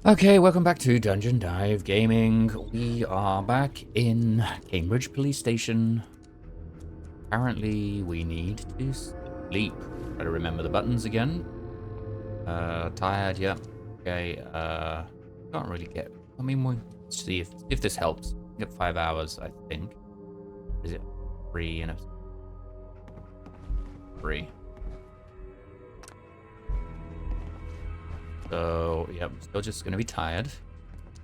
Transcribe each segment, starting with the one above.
Okay, welcome back to Dungeon Dive Gaming. We are back in Cambridge Police Station. Apparently, we need to sleep. Try to remember the buttons again. Tired, yep. Okay, can't really get... I mean, we'll see if this helps. Get 5 hours, I think. Is it 3 and a... 3. So, yep, still just gonna be tired.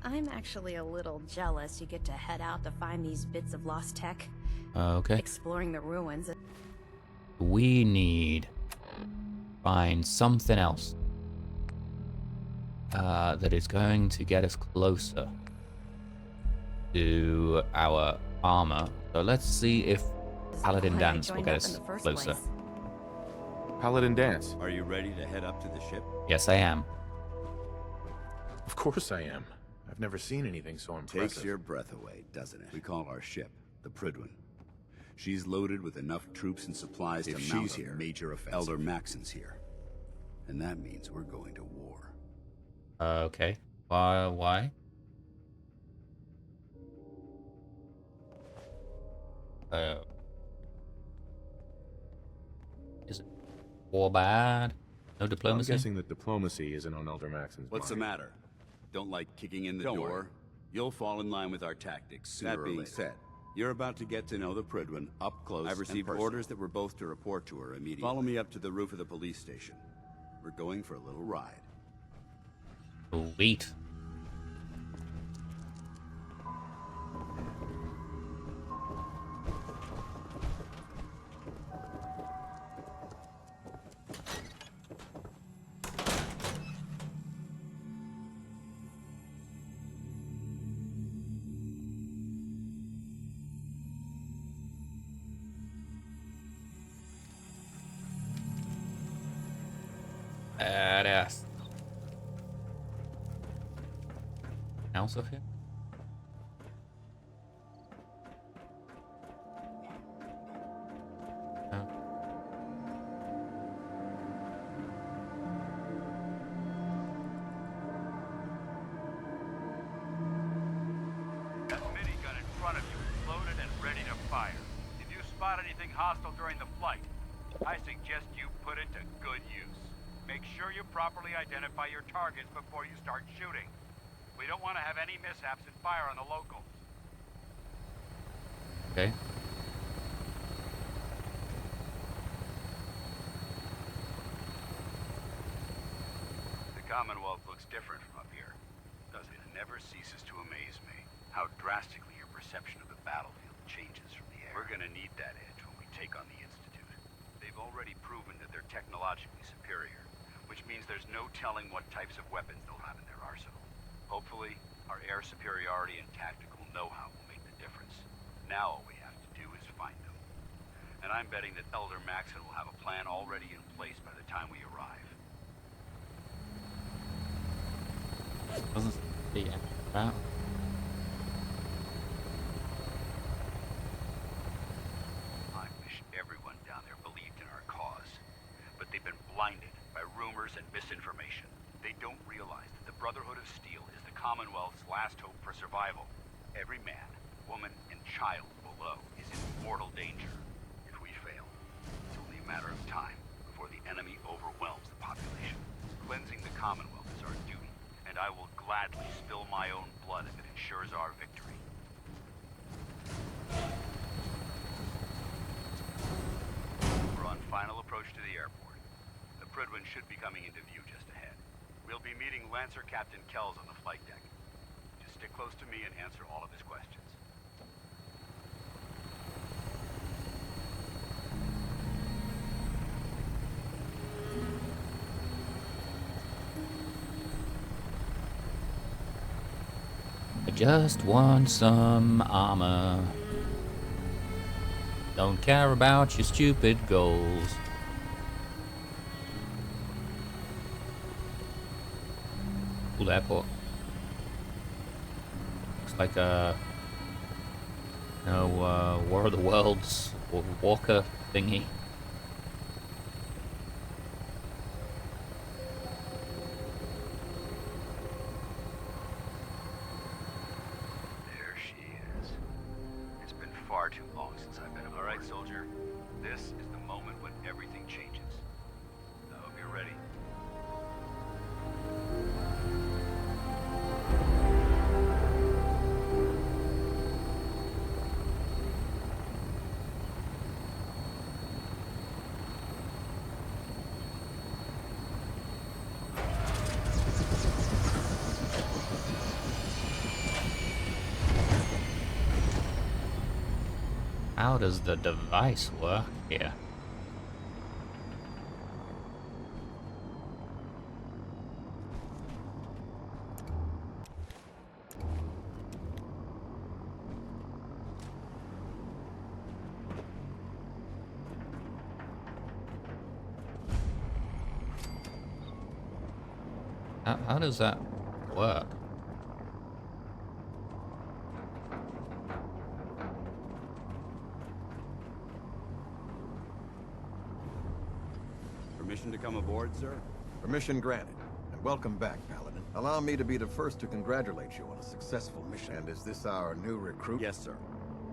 I'm actually a little jealous you get to head out to find these bits of lost tech. Okay. Exploring the ruins. We need find something else that is going to get us closer to our armor. So let's see if Paladin Glad I Danse will joined get up us in the first closer. place. Paladin Danse. Are you ready to head up to the ship? Yes, I am. Of course I am. I've never seen anything so impressive. Takes your breath away, doesn't it? We call our ship the Prydwen. She's loaded with enough troops and supplies to mount a major offensive. Elder Maxson's here. And that means we're going to war. Okay. Why? Is it war bad? No diplomacy? I'm guessing that diplomacy isn't on Elder Maxson's What's the mind. matter? Don't like kicking in the Don't door? worry. You'll fall in line with our tactics sooner That or being later. said, You're about to get to know the Prydwen up close. I've received orders that we're both to report to her immediately. Follow me up to the roof of the police station. We're going for a little ride. Sweet. Badass. Else of him? No. That minigun in front of you is loaded and ready to fire. If you spot anything hostile during the flight, I suggest you put it to good use. Make sure you properly identify your targets before you start shooting. We don't want to have any mishaps and fire on the locals. Okay. The Commonwealth looks different from up here, doesn't it? It never ceases to amaze me how drastically your perception of the battlefield changes from the air. We're gonna need that edge when we take on the Institute. They've already proven that they're technologically superior, which means there's no telling what types of weapons they'll have in their arsenal. Hopefully, our air superiority and tactical know-how will make the difference. Now all we have to do is find them. And I'm betting that Elder Maxson will have a plan already in place by the time we arrive. Doesn't see it. Wow. I wish everyone down there believed in our cause. But they've been blinded by rumors and misinformation. They don't realize that the Brotherhood of Steel is the Commonwealth's last hope for survival. Every man, woman, and child below is in mortal danger. If we fail, it's only a matter of time before the enemy overwhelms the population. Cleansing the Commonwealth is our duty, and I will gladly spill my own blood if it ensures our victory. We're on final approach to the airport. The Prydwen should be coming into view just ahead. We'll be meeting Lancer Captain Kells on the flight deck. Just stick close to me and answer all of his questions. I just want some armor. Don't care about your stupid goals. Cool airport. Looks like a War of the Worlds or Walker thingy. This is the moment when everything changes. I hope you're ready. How does the device work here? How does that work? Permission to come aboard, sir? Permission granted. And welcome back, Paladin. Allow me to be the first to congratulate you on a successful mission. And is this our new recruit? Yes, sir.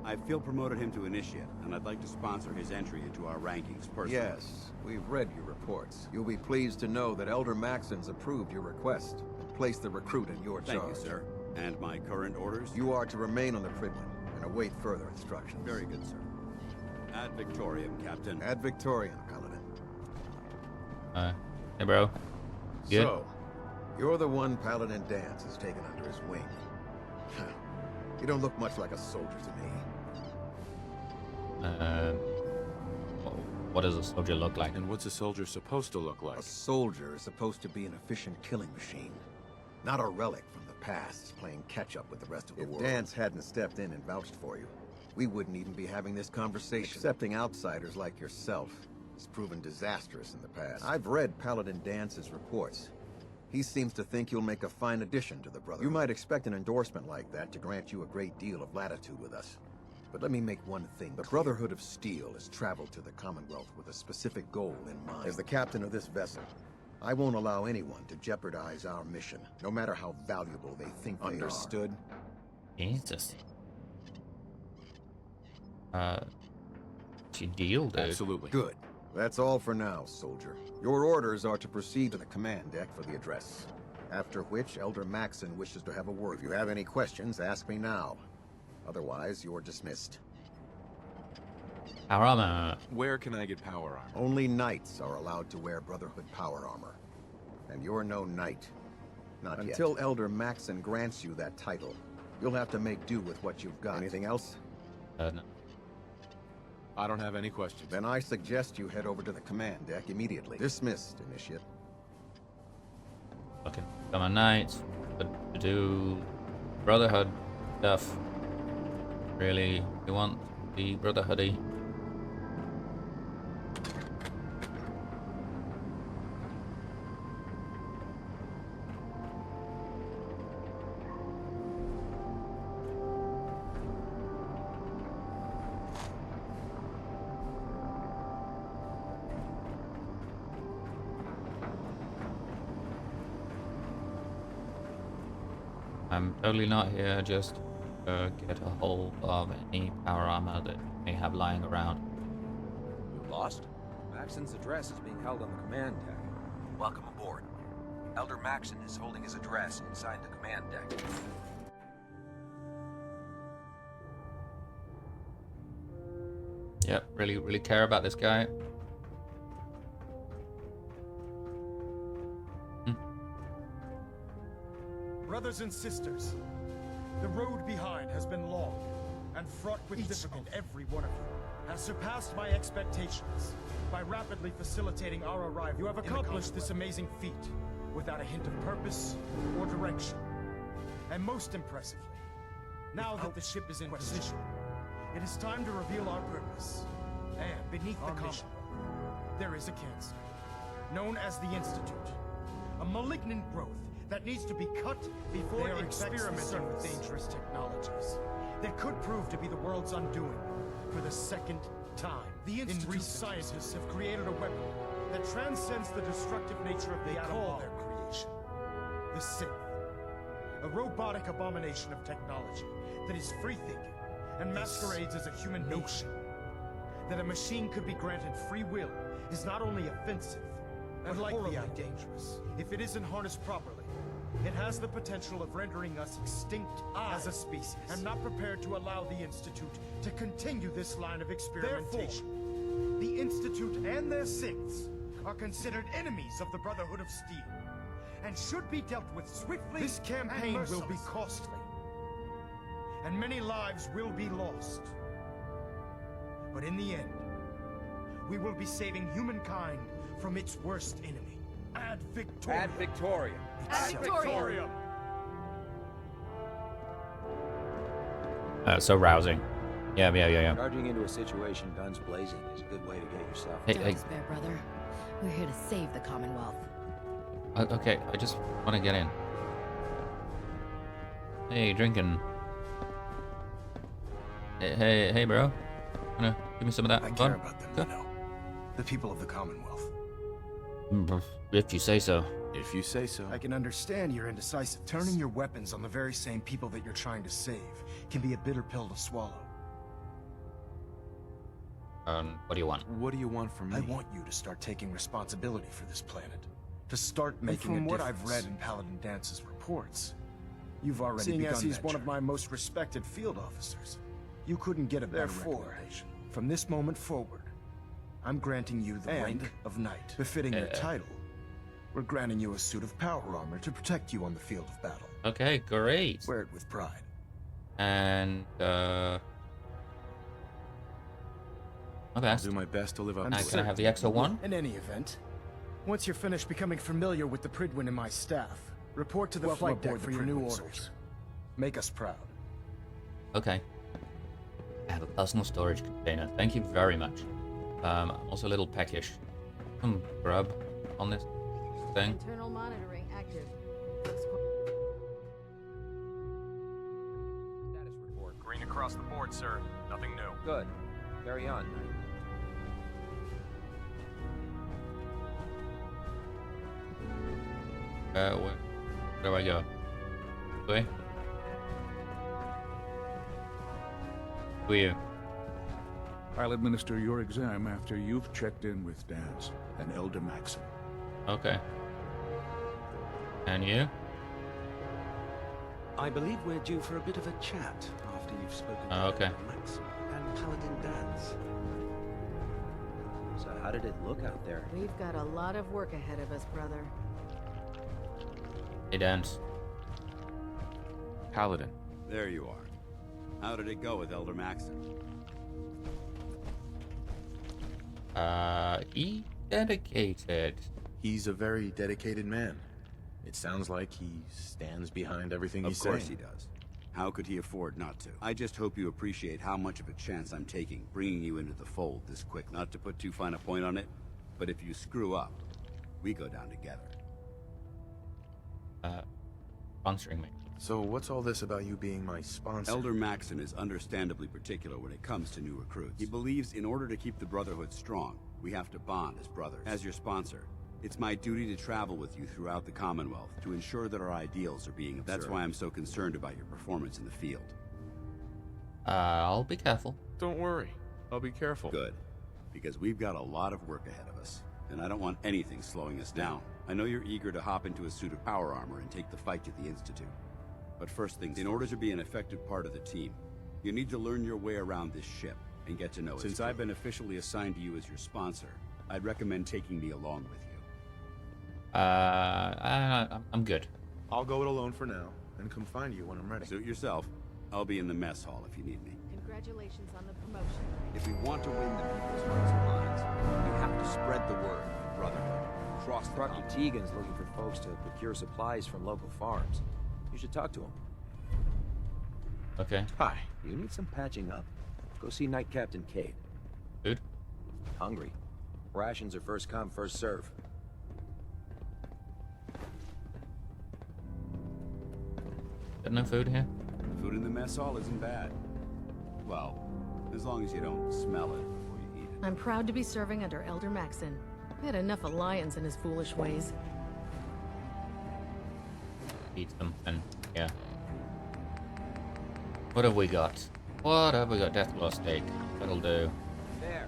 I feel promoted him to initiate, and I'd like to sponsor his entry into our rankings personally. Yes, we've read your reports. You'll be pleased to know that Elder Maxson's approved your request and placed the recruit in your charge. Thank you, sir. And my current orders? You are to remain on the Prydwen and await further instructions. Very good, sir. Ad Victoriam, Captain. Ad Victoriam, Paladin. Hey, bro. Good? So, you're the one Paladin Danse has taken under his wing. You don't look much like a soldier to me. What does a soldier look like? And what's a soldier supposed to look like? A soldier is supposed to be an efficient killing machine, not a relic from the past, playing catch-up with the rest of the world. If Danse hadn't stepped in and vouched for you, we wouldn't even be having this conversation. Accepting outsiders like yourself has proven disastrous in the past. I've read Paladin Danse's reports. He seems to think you'll make a fine addition to the Brotherhood. You might expect an endorsement like that to grant you a great deal of latitude with us. But let me make one thing clear. The Brotherhood of Steel has traveled to the Commonwealth with a specific goal in mind. As the captain of this vessel, I won't allow anyone to jeopardize our mission, no matter how valuable they think they are. Understood? Jesus. What's your deal, dude? Absolutely. Good. That's all for now, soldier. Your orders are to proceed to the command deck for the address. After which, Elder Maxson wishes to have a word. If you have any questions, ask me now. Otherwise, you're dismissed. Power armor. Where can I get power armor? Only knights are allowed to wear Brotherhood power armor. And you're no knight. Not yet. Until Elder Maxson grants you that title, you'll have to make do with what you've got. Anything else? No. I don't have any questions. Then I suggest you head over to the command deck immediately. Dismissed, Initiate. Okay. Come on, knights. But to do Brotherhood stuff. Really, you want the Brotherhoody? I'm totally not here just to get a hold of any power armor that you may have lying around. You lost? Maxson's address is being held on the command deck. Welcome aboard. Elder Maxson is holding his address inside the command deck. Yep, really care about this guy. Brothers and sisters, the road behind has been long and fraught with difficulty. Every one of you has surpassed my expectations by rapidly facilitating our arrival. You have accomplished this amazing feat without a hint of purpose or direction. And most impressively, now that the ship is in position, it is time to reveal our purpose. And beneath the Commonwealth, there is a cancer, known as the Institute, a malignant growth that needs to be cut before it experimenting with dangerous technologies that could prove to be the world's undoing for the second time. The Institute's scientists have created a weapon that transcends the destructive nature of the atom bomb. Their creation the Synth, a robotic abomination of technology that is free-thinking and masquerades as a human notion. that a machine could be granted free will is not only offensive, but likely dangerous. If it isn't harnessed properly, it has the potential of rendering us extinct as a species. I'm not prepared to allow the Institute to continue this line of experimentation. Therefore, the Institute and their synths are considered enemies of the Brotherhood of Steel, and should be dealt with swiftly. This campaign will be costly, and many lives will be lost. But in the end, we will be saving humankind from its worst enemy. Ad Victoriam. Ad Victoriam. Ad Victoriam. So rousing. Yeah. Charging into a situation guns blazing is a good way to get yourself. Hey, Don't hey. despair, brother. We're here to save the Commonwealth. Okay, I just want to get in. Hey, drinking. Hey, bro. Wanna give me some of that? I fun? care about them, you know. The people of the Commonwealth. If you say so. If you say so. I can understand you're indecisive. Turning your weapons on the very same people that you're trying to save can be a bitter pill to swallow. What do you want? What do you want from me? I want you to start taking responsibility for this planet. To start making a difference. From what I've read in Paladin Danse's reports, you've already begun that. Seeing as he's one of my most respected field officers, you couldn't get a better recommendation. From this moment forward, I'm granting you the rank of Knight. Befitting your title, we're granting you a suit of power armor to protect you on the field of battle. Okay, great. Wear it with pride. And, I'll best. do my best to live up to it. Can I have the XO1? In any event, once you're finished becoming familiar with the Prydwen and my staff, report to the flight deck for your new orders. Make us proud. Okay. I have a personal storage container. Thank you very much. I'm also a little peckish. Some grub on this thing. Internal monitoring active. Status report. Green across the board, sir. Nothing new. Good. Carry on, Knight. Where do I go? This way? Who are you? I'll administer your exam after you've checked in with Danse and Elder Maxson. Okay. And you? I believe we're due for a bit of a chat after you've spoken to Okay. Elder Maxson and Paladin Danse. So how did it look out there? We've got a lot of work ahead of us, brother. Hey, Danse. Paladin. There you are. How did it go with Elder Maxson? He dedicated. He's a very dedicated man. It sounds like he stands behind everything he's saying. Of course he does. How could he afford not to? I just hope you appreciate how much of a chance I'm taking, bringing you into the fold this quick. Not to put too fine a point on it, but if you screw up, we go down together. Sponsoring me. So what's all this about you being my sponsor? Elder Maxson is understandably particular when it comes to new recruits. He believes in order to keep the Brotherhood strong, we have to bond as brothers. As your sponsor, it's my duty to travel with you throughout the Commonwealth to ensure that our ideals are being observed. That's why I'm so concerned about your performance in the field. I'll be careful. Don't worry. I'll be careful. Good. Because we've got a lot of work ahead of us, and I don't want anything slowing us down. I know you're eager to hop into a suit of power armor and take the fight to the Institute. But first things, in order to be an effective part of the team, you need to learn your way around this ship and get to know it. Since I've been officially assigned to you as your sponsor, I'd recommend taking me along with you. I'm good. I'll go it alone for now, and come find you when I'm ready. Suit yourself. I'll be in the mess hall if you need me. Congratulations on the promotion. If we want to win the people's hearts and minds, we have to spread the word of the Brotherhood. Across the Proctor continent. Tegan's looking for folks to procure supplies from local farms. You should talk to him. Okay. Hi. You need some patching up. Go see Knight Captain Cade. Food? Hungry. Rations are first come, first serve. Got no food here? Food in the mess hall isn't bad. Well, as long as you don't smell it before you eat it. I'm proud to be serving under Elder Maxson. I had enough of Lyons and his foolish ways. Eat something. Yeah. What have we got? What have we got? Deathclaw steak. That'll do. There.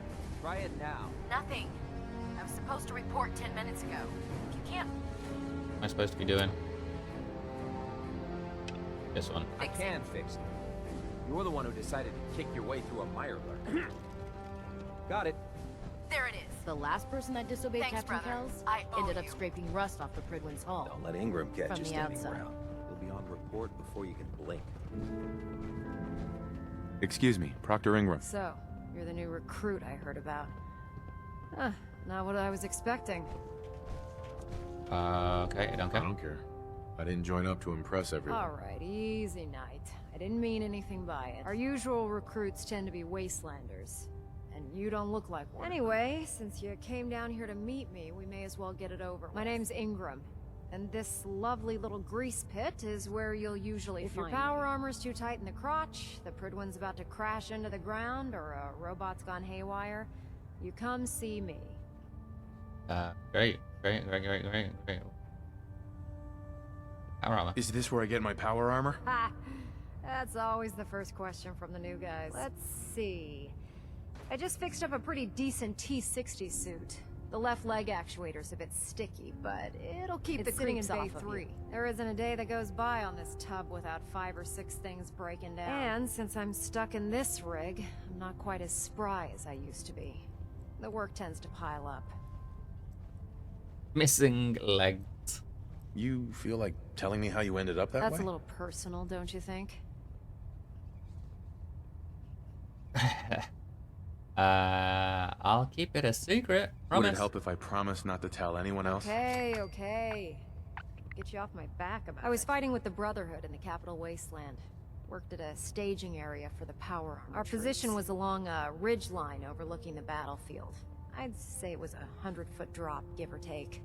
Try it now. Nothing. I was supposed to report 10 minutes ago. You can't. What am I supposed to be doing? This one. I can fix it. You're the one who decided to kick your way through a mirelurk. Got it. There it is. The last person that disobeyed Thanks, Captain brother. Kells I owe ended up you. scraping rust off the Prydwen's hull. Don't let Ingram catch From you the standing outside. around. You'll be on report before you can blink. Excuse me, Proctor Ingram. So, you're the new recruit I heard about. Huh, not what I was expecting. Okay, I don't I care. don't care. I didn't join up to impress everyone. Alright, easy night. I didn't mean anything by it. Our usual recruits tend to be wastelanders. And you don't look like one. Anyway, since you came down here to meet me, we may as well get it over. My name's Ingram. And this lovely little grease pit is where you'll usually find me. If your power armor's too tight in the crotch, the Prydwen's about to crash into the ground, or a robot's gone haywire, you come see me. Great. Power armor. Is this where I get my power armor? Ha! That's always the first question from the new guys. Let's see. I just fixed up a pretty decent T-60 suit. The left leg actuator's a bit sticky, but it'll keep the creeps off of you. There isn't a day that goes by on this tub without 5 or 6 things breaking down. And since I'm stuck in this rig, I'm not quite as spry as I used to be. The work tends to pile up. Missing legs. You feel like telling me how you ended up that way? That's a little personal, don't you think? I'll keep it a secret. Promise. Would it help if I promised not to tell anyone else? Okay. Get you off my back about it. I was fighting with the Brotherhood in the Capital Wasteland. Worked at a staging area for the power armor. Our position was along a ridge line overlooking the battlefield. I'd say it was a 100-foot drop, give or take.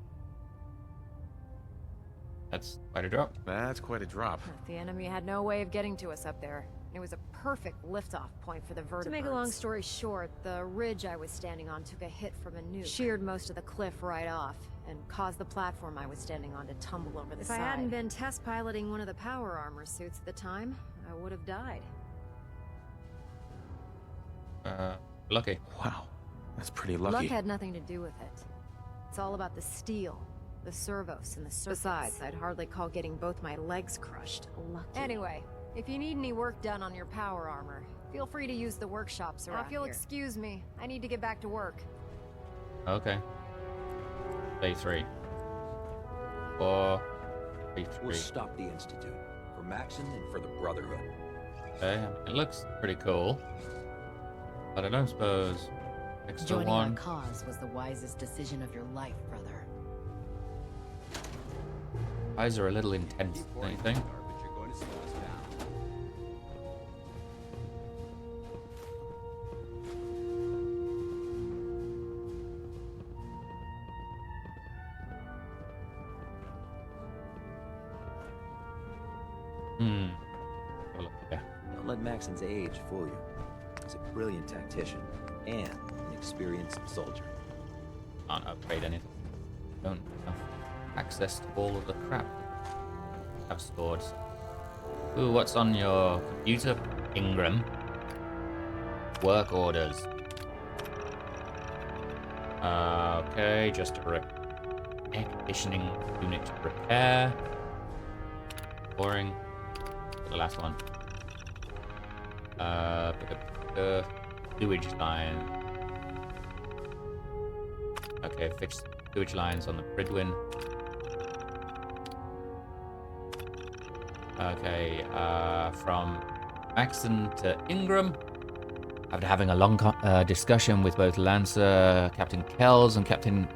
That's quite a drop. That's quite a drop. The enemy had no way of getting to us up there. It was a perfect liftoff point for the vertebrates. To make a long story short, the ridge I was standing on took a hit from a nuke. Sheared most of the cliff right off, and caused the platform I was standing on to tumble over the side. If I hadn't been test piloting one of the power armor suits at the time, I would have died. Lucky. Wow, that's pretty lucky. Luck had nothing to do with it. It's all about the steel, the servos, and the circuits. Besides, I'd hardly call getting both my legs crushed lucky. Anyway, if you need any work done on your power armor, feel free to use the workshops around here. Now, if you'll excuse me, I need to get back to work. Okay. Day 3. 4. Day 3. We'll stop the Institute. For Maxson and for the Brotherhood. Okay, it looks pretty cool. But I don't suppose extra Joining one. our cause was the wisest decision of your life, brother. Eyes are a little intense, don't you think? But you're going to slow us down. Oh, look, yeah. Don't let Maxson's age fool you. He's a brilliant tactician and an experienced soldier. Can't upgrade anything. Don't have access to all of the crap I've stored. Ooh, what's on your computer, Ingram? Work orders. Okay, just a air conditioning unit repair. Boring. The last one. Sewage line. Okay, fix sewage lines on the Prydwen. Okay, from Maxson to Ingram. After having a long discussion with both Lancer, Captain Kells, and Captain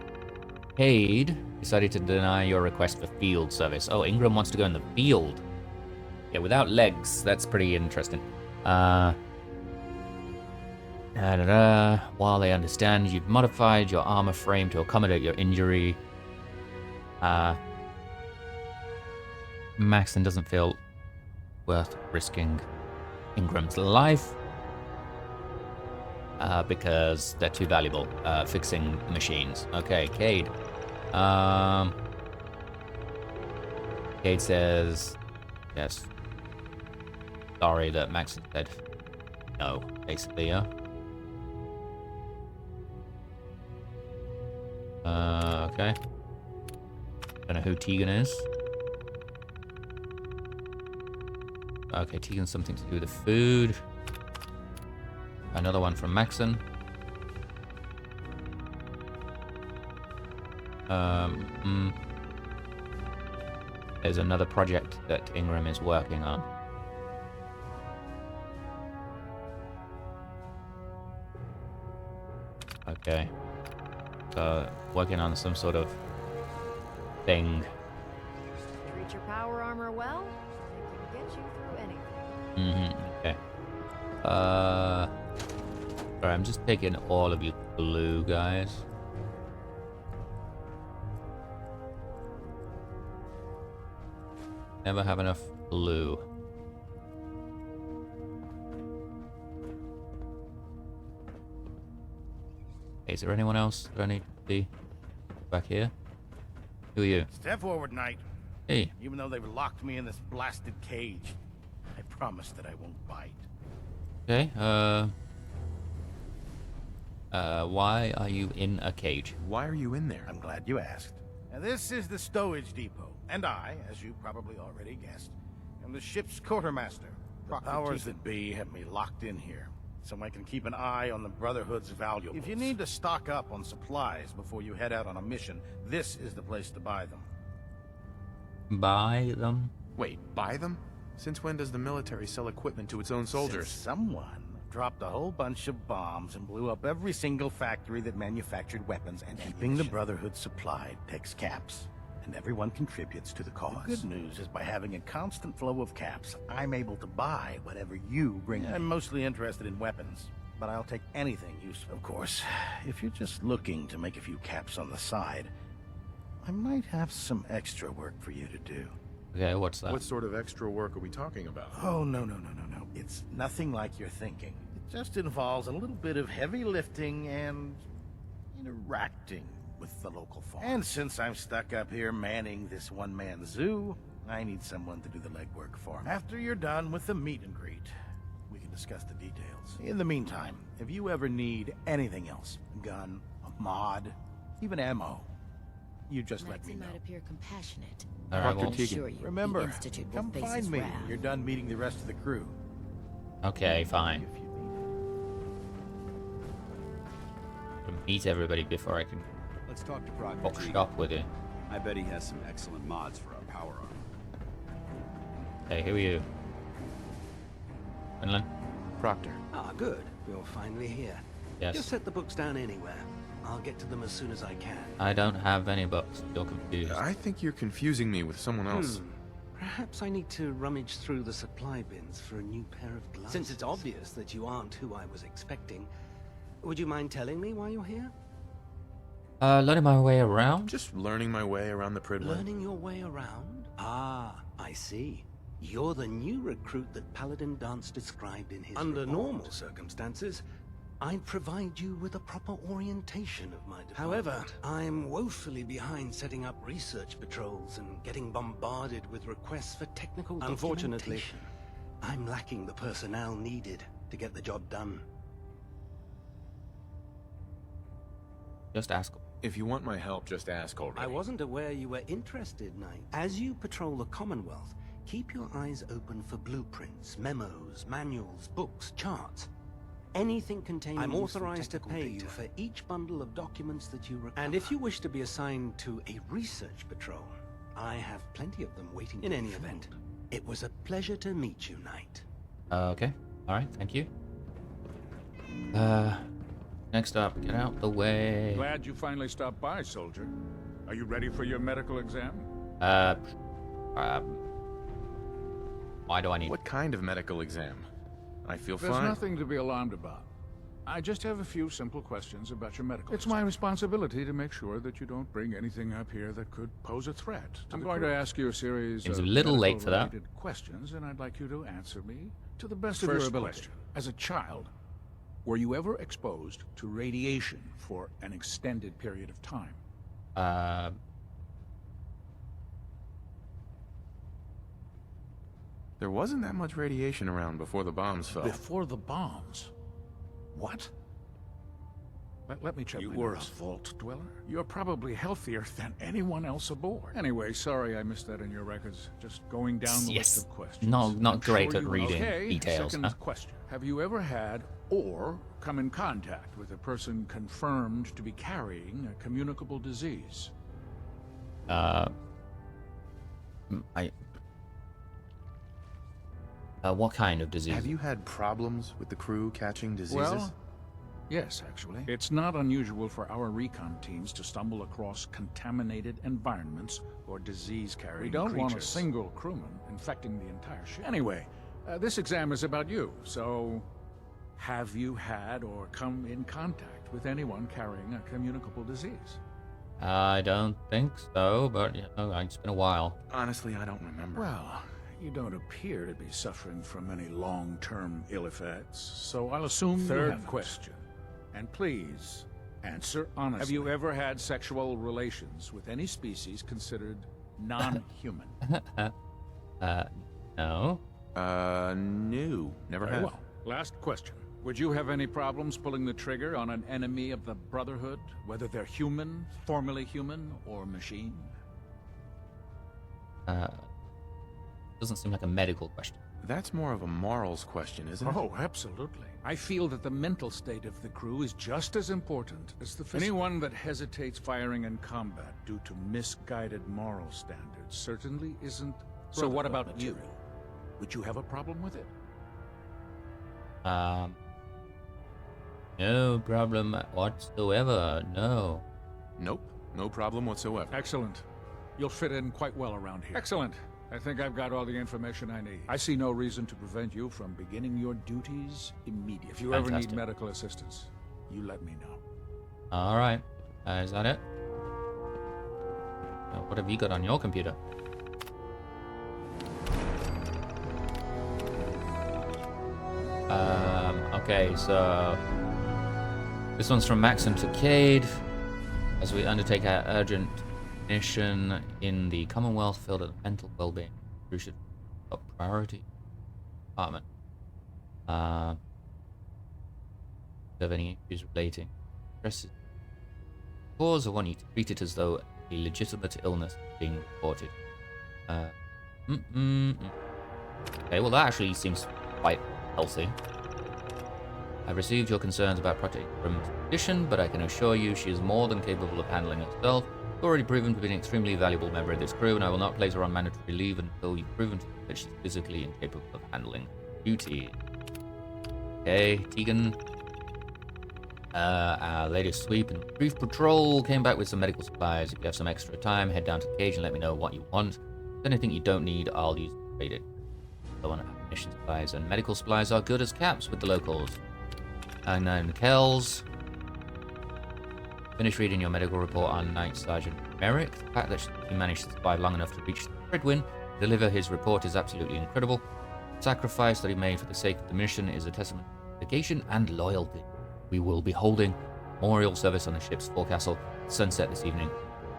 Cade, decided to deny your request for field service. Oh, Ingram wants to go in the field. Yeah, without legs. That's pretty interesting. While they understand you've modified your armor frame to accommodate your injury, Maxson doesn't feel worth risking Ingram's life because they're too valuable fixing machines. Okay, Cade. Cade says, yes. Sorry that Maxson said no, basically, yeah. Okay. Don't know who Tegan is. Okay, Tegan's something to do with the food. Another one from Maxson. There's another project that Ingram is working on. Okay. So, working on some sort of thing. Treat your power armor well, it can get you through anything. Okay. Sorry, I'm just taking all of you blue guys. Never have enough blue. Hey, is there anyone else that I need to see back here? Who are you? Step forward, Knight. Hey. Even though they've locked me in this blasted cage, I promise that I won't bite. Okay, why are you in a cage? Why are you in there? I'm glad you asked. Now, this is the stowage depot, and I, as you probably already guessed, am the ship's quartermaster. The powers that be have me locked in here, so I can keep an eye on the Brotherhood's valuables. If you need to stock up on supplies before you head out on a mission, this is the place to buy them. Buy them? Wait, buy them? Since when does the military sell equipment to its own soldiers? Since someone dropped a whole bunch of bombs and blew up every single factory that manufactured weapons, and keeping the Brotherhood supplied takes caps, and everyone contributes to the cause. The good news is by having a constant flow of caps, I'm able to buy whatever you bring me. I'm mostly interested in weapons, but I'll take anything useful. Of course, if you're just looking to make a few caps on the side, I might have some extra work for you to do. Okay, what's that? What sort of extra work are we talking about? Oh, no. It's nothing like you're thinking. It just involves a little bit of heavy lifting and interacting with the local farm. And since I'm stuck up here manning this one-man zoo, I need someone to do the legwork for me. After you're done with the meet and greet, we can discuss the details. In the meantime, if you ever need anything else, a gun, a mod, even ammo, you just let me know. Might appear compassionate. All right, well, assure you, remember, the Institute will come face find its me wrath. when you're done meeting the rest of the crew. Okay, fine. Meet everybody before I can Let's talk to Prydwen. box shop with you. I bet he has some excellent mods for our power armor. Hey, who are you? Quinlan? Proctor. Ah, good. You're finally here. Yes. Just set the books down anywhere. I'll get to them as soon as I can. I don't have any books. You're confused. I think you're confusing me with someone else. Perhaps I need to rummage through the supply bins for a new pair of glasses. Since it's obvious that you aren't who I was expecting, would you mind telling me why you're here? Learning my way around? Just learning my way around the Prydwen. Learning your way around? Ah, I see. You're the new recruit that Paladin Danse described in his Under normal circumstances, I'd provide you with a proper orientation of my department. However, I'm woefully behind setting up research patrols and getting bombarded with requests for technical Unfortunately, I'm lacking the personnel needed to get the job done. Just ask. If you want my help, just ask already. I wasn't aware you were interested, Knight. As you patrol the Commonwealth, keep your eyes open for blueprints, memos, manuals, books, charts. Anything containing I'm authorized to pay you for each bundle of documents that you require. And if you wish to be assigned to a research patrol, I have plenty of them waiting. In any event, it was a pleasure to meet you, Knight. Okay. Alright, thank you. Next up, get out the way. Glad you finally stopped by, soldier. Are you ready for your medical exam? Why do I need... What kind of medical exam? I feel There's fine. nothing to be alarmed about. I just have a few simple questions about your medical It's my responsibility to make sure that you don't bring anything up here that could pose a threat. I'm going to ask you a series It's of a little late for that. medical-related questions, and I'd like you to answer me to the best of your ability. Question. As a child, were you ever exposed to radiation for an extended period of time? There wasn't that much radiation around before the bombs fell. Before the bombs? What? Let me check. You my were notes. a vault dweller? You're probably healthier than anyone else aboard. Anyway, sorry I missed that in your records. Just going down the list of questions. Not I'm great sure at you- reading okay, details. Second Huh? question. Have you ever had or come in contact with a person confirmed to be carrying a communicable disease? What kind of disease? Have you had problems with the crew catching diseases? Well, yes, actually. It's not unusual for our recon teams to stumble across contaminated environments or disease-carrying We don't want a creatures. single crewman infecting the entire ship. Anyway, this exam is about you, so have you had or come in contact with anyone carrying a communicable disease? I don't think so, but you know, it's been a while. Honestly, I don't remember. Well, you don't appear to be suffering from any long-term ill effects, so I'll assume Third question. And please, answer honestly. Have you ever had sexual relations with any species considered non-human? No. No. Never Very have. well. Last question. Would you have any problems pulling the trigger on an enemy of the Brotherhood, whether they're human, formerly human, or machine? Doesn't seem like a medical question. That's more of a morals question, isn't it? Oh, absolutely. I feel that the mental state of the crew is just as important as the physical. Anyone that hesitates firing in combat due to misguided moral standards certainly isn't. So what about you? Would you have a problem with it? No problem whatsoever. No. Nope. No problem whatsoever. Excellent. You'll fit in quite well around here. Excellent. I think I've got all the information I need. I see no reason to prevent you from beginning your duties immediately. If you ever need medical assistance, you let me know. All right. Is that it? What have you got on your computer? Okay, so this one's from Maxson to Cade. As we undertake our urgent mission in the Commonwealth field of mental well-being, crucial top priority department. Do you have any issues relating stresses? Cause, I want you to treat it as though a legitimate illness is being reported. Okay, well that actually seems quite healthy. I've received your concerns about Project Grim's condition, but I can assure you she is more than capable of handling herself. She's already proven to be an extremely valuable member of this crew, and I will not place her on mandatory leave until you've proven that she's physically incapable of handling duty. Okay, Tegan. Our latest sweep and brief patrol came back with some medical supplies. If you have some extra time, head down to the cage and let me know what you want. If there's anything you don't need, I'll use to trade it. So on mission supplies and medical supplies are good as caps with the locals. And then Kells. Finish reading your medical report on Knight Sergeant Merrick. The fact that he managed to survive long enough to reach Prydwen, deliver his report is absolutely incredible. The sacrifice that he made for the sake of the mission is a testament to dedication and loyalty. We will be holding memorial service on the ship's forecastle at sunset this evening.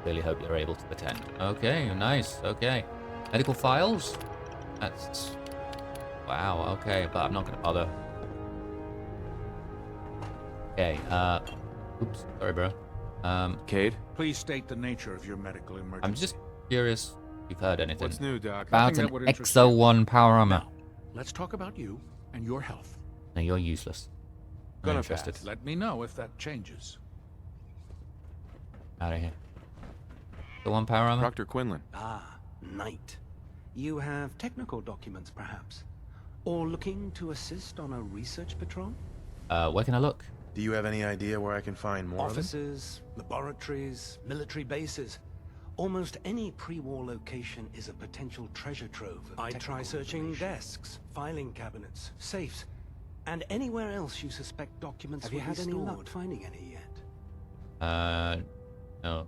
Really hope you're able to attend. Okay, nice. Okay. Medical files? That's... Wow, okay, but I'm not going to bother. Okay, oops, sorry, bro. Cade? Please state the nature of your medical emergency. I'm just curious if you've heard anything. What's new, Doc? About an XO1 power armor. Now, let's talk about you and your health. No, you're useless. Not interested. Let me know if that changes. Out of here. The one power armor? Dr. Quinlan. Ah, Knight. You have technical documents, perhaps? Or looking to assist on a research patrol? Where can I look? Do you have any idea where I can find more of them? Offices, laboratories, military bases. Almost any pre-war location is a potential treasure trove. I'd try searching desks, filing cabinets, safes, and anywhere else you suspect documents Have you had any luck finding any yet? No.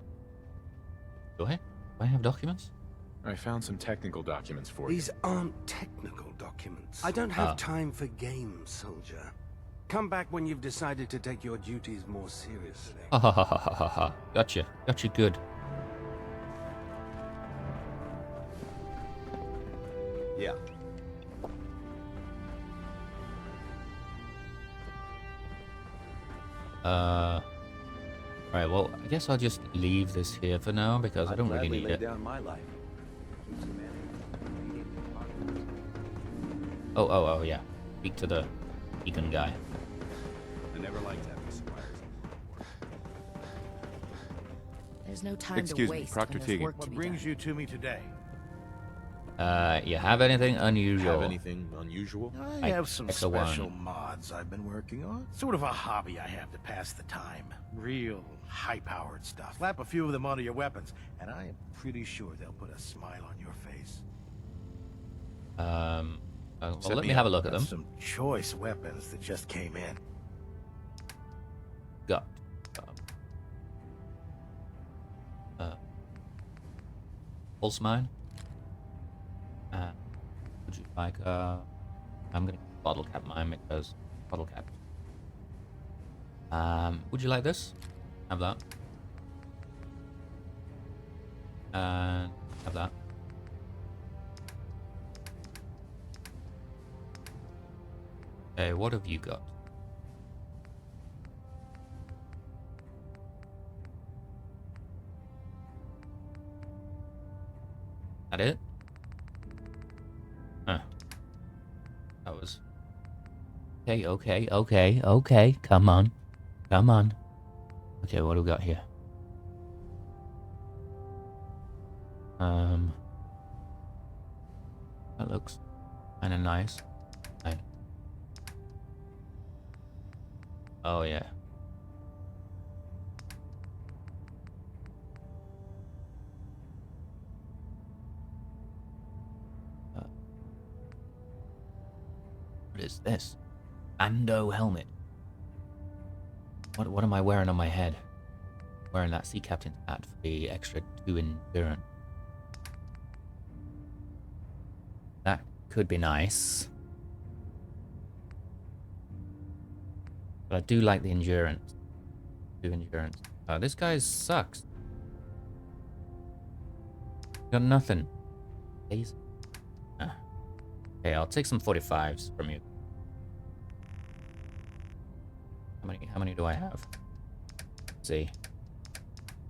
Do I? Do I have documents? I found some technical documents for you. These aren't technical documents. I don't have time for games, soldier. Come back when you've decided to take your duties more seriously. Ha ha ha ha ha ha. Gotcha. Gotcha good. Yeah. Alright, well, I guess I'll just leave this here for now because I don't really need lay it. down my life. Oh, yeah. Speak to the Egan guy. I never liked having suppliers. There's no time Excuse to me, waste Proctor when there's Teagan. work to What be brings done. you to me today? You have anything unusual? Have anything unusual? I have some Exo one. special mods I've been working on. Sort of a hobby I have to pass the time. Real high-powered stuff. Slap a few of them onto your weapons, and I am pretty sure they'll put a smile on your face. Well, Set let me me have a up. look at them. Some choice weapons that just came in. Got. Pulse mine. Would you like? I'm gonna bottle cap mine because bottle cap. Would you like this? Have that. And have that. Okay, what have you got? That it? Huh. That was... Okay. Come on. Okay, what do we got here? That looks kinda nice. Right. Oh, yeah. What is this? Ando helmet. What am I wearing on my head? Wearing that sea captain's hat for the extra 2 endurance. That could be nice. But I do like the endurance. 2 endurance. This guy sucks. Got nothing. Daisy. Okay, I'll take some 45s from you. How many do I have? Let's see.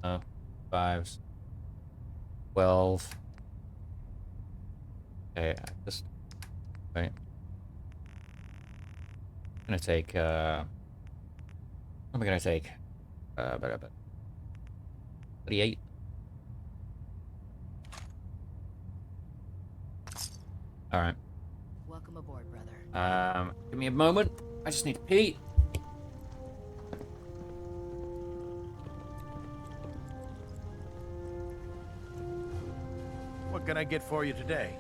5s. 12. Okay, just wait. I'm gonna take what am I gonna take? 38. Alright. Welcome aboard, brother. Give me a moment. I just need to pee. What can I get for you today?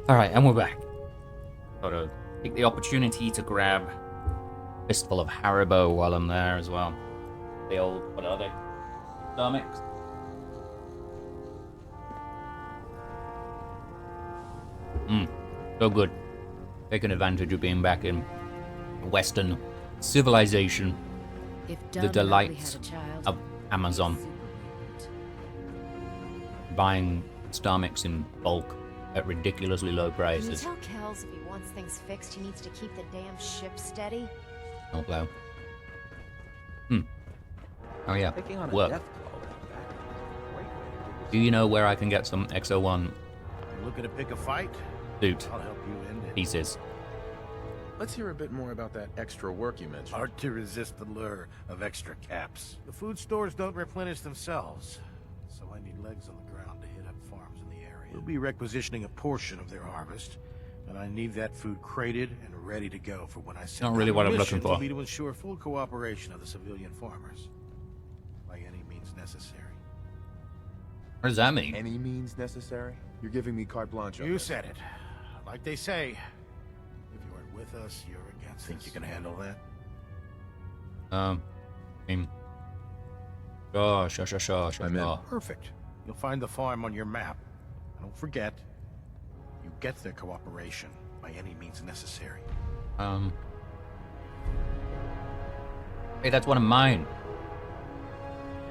Alright, and we're back. Got to Take the opportunity to grab a fistful of Haribo while I'm there as well. The old, what are they? Stomachs. So good. Taking advantage of being back in Western civilization. The delights of Amazon. Buying stomachs in bulk at ridiculously low prices. Can you tell Kells if he wants things fixed, he needs to keep the damn ship steady? Oh, blow. Oh yeah, work. Do you know where I can get some XO1 Looking to pick a fight? suit I'll help you end it. pieces? Let's hear a bit more about that extra work you mentioned. Hard to resist the lure of extra caps. The food stores don't replenish themselves, so I need legs on the ground to hit up farms in the area. We'll be requisitioning a portion of their harvest, and I need that food crated and ready to go for when I send Not really out. what I'm The looking mission will for. be to ensure full cooperation of the civilian farmers, by any means necessary. What does that mean? Any means necessary? You're giving me carte blanche. on You this. said it. Like they say, if you aren't with us, you're against us. Think you can handle that? I mean, sure. I'm in. Perfect. You'll find the farm on your map. And don't forget, you get their cooperation by any means necessary. Hey, that's one of mine.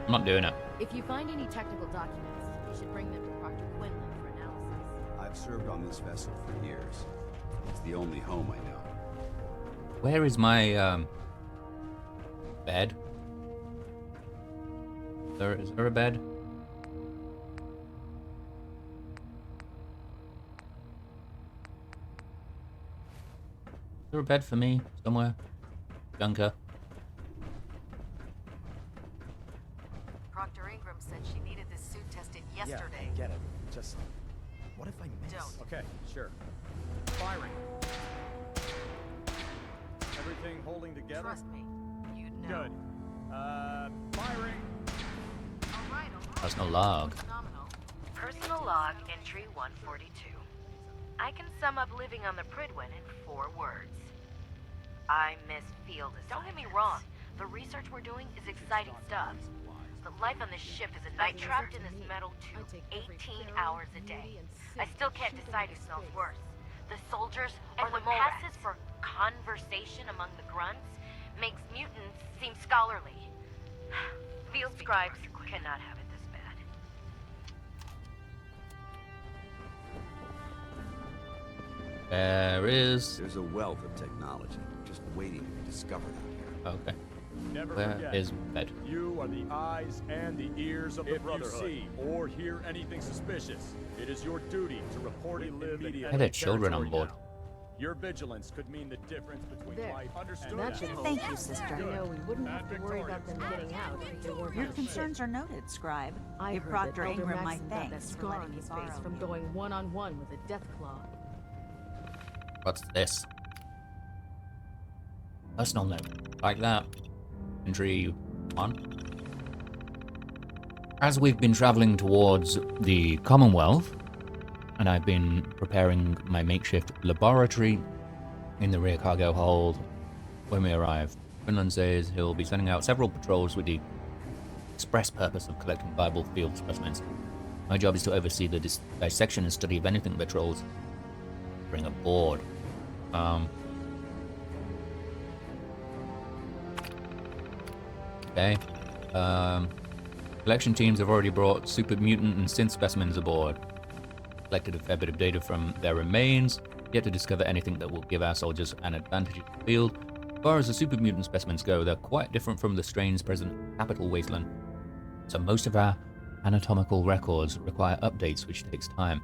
I'm not doing it. If you find any technical documents, you should bring them to Proctor Quinlan for analysis. I've served on this vessel for years. It's the only home I know. Where is my bed? Is there a bed? Is there a bed for me somewhere? Dunker. Proctor Ingram said she needed this suit tested yesterday. Yeah, get it. Just, what if I miss? Don't. Okay, sure. Firing. Everything holding together? Trust me, you'd know. Good. Firing. All right. Personal log. Phenomenal. Personal log entry 142. I can sum up living on the Prydwen in 4 words. I miss field assignments. Don't get me wrong, the research we're doing is exciting stuff. But life on this ship is a night trapped in this metal tube 18 hours a day. I still can't decide who smells worse. The soldiers or the what passes for conversation among the grunts makes mutants seem scholarly. Field scribes cannot have it this bad. There's a wealth of technology just waiting to be discovered out here. Okay. Never Where forget, is bed? you are the eyes and the ears of the Brotherhood. If you see or hear anything suspicious, it is your duty to report it immediately. Why are there children on board? Your vigilance could mean the difference between life and That should death. Thank you, sister. I know we wouldn't have to worry about them getting out if they weren't Your on the concerns ship. are noted, Scribe. I Give heard Proctor that Elder Ingram my Maxson got that thanks for scar letting on me his borrow face from you. going one-on-one with a death claw. What's this? Personal note. Like that. Entry 1. As we've been traveling towards the Commonwealth, and I've been preparing my makeshift laboratory in the rear cargo hold when we arrive, Quinlan says he'll be sending out several patrols with the express purpose of collecting viable field specimens. My job is to oversee the dissection and study of anything patrols bring aboard. Okay. Collection teams have already brought super mutant and synth specimens aboard. Collected a fair bit of data from their remains, yet to discover anything that will give our soldiers an advantage in the field. As far as the super mutant specimens go, they're quite different from the strains present in Capital Wasteland. So most of our anatomical records require updates, which takes time.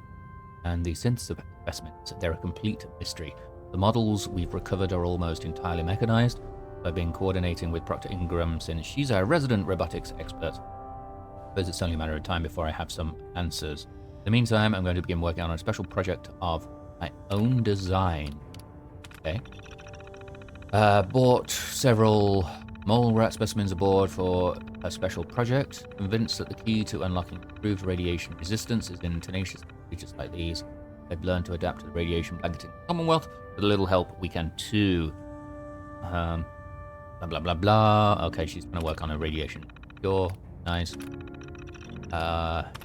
And the synth specimens, they're a complete mystery. The models we've recovered are almost entirely mechanized. I've been coordinating with Proctor Ingram since she's our resident robotics expert. I suppose it's only a matter of time before I have some answers. In the meantime, I'm going to begin working on a special project of my own design. Okay. Bought several mole rat specimens aboard for a special project. Convinced that the key to unlocking improved radiation resistance is in tenacious creatures like these. They've learned to adapt to the radiation blanketing the Commonwealth. With a little help, we can too. Blah, blah, blah, blah. Okay, she's going to work on a radiation cure. Nice.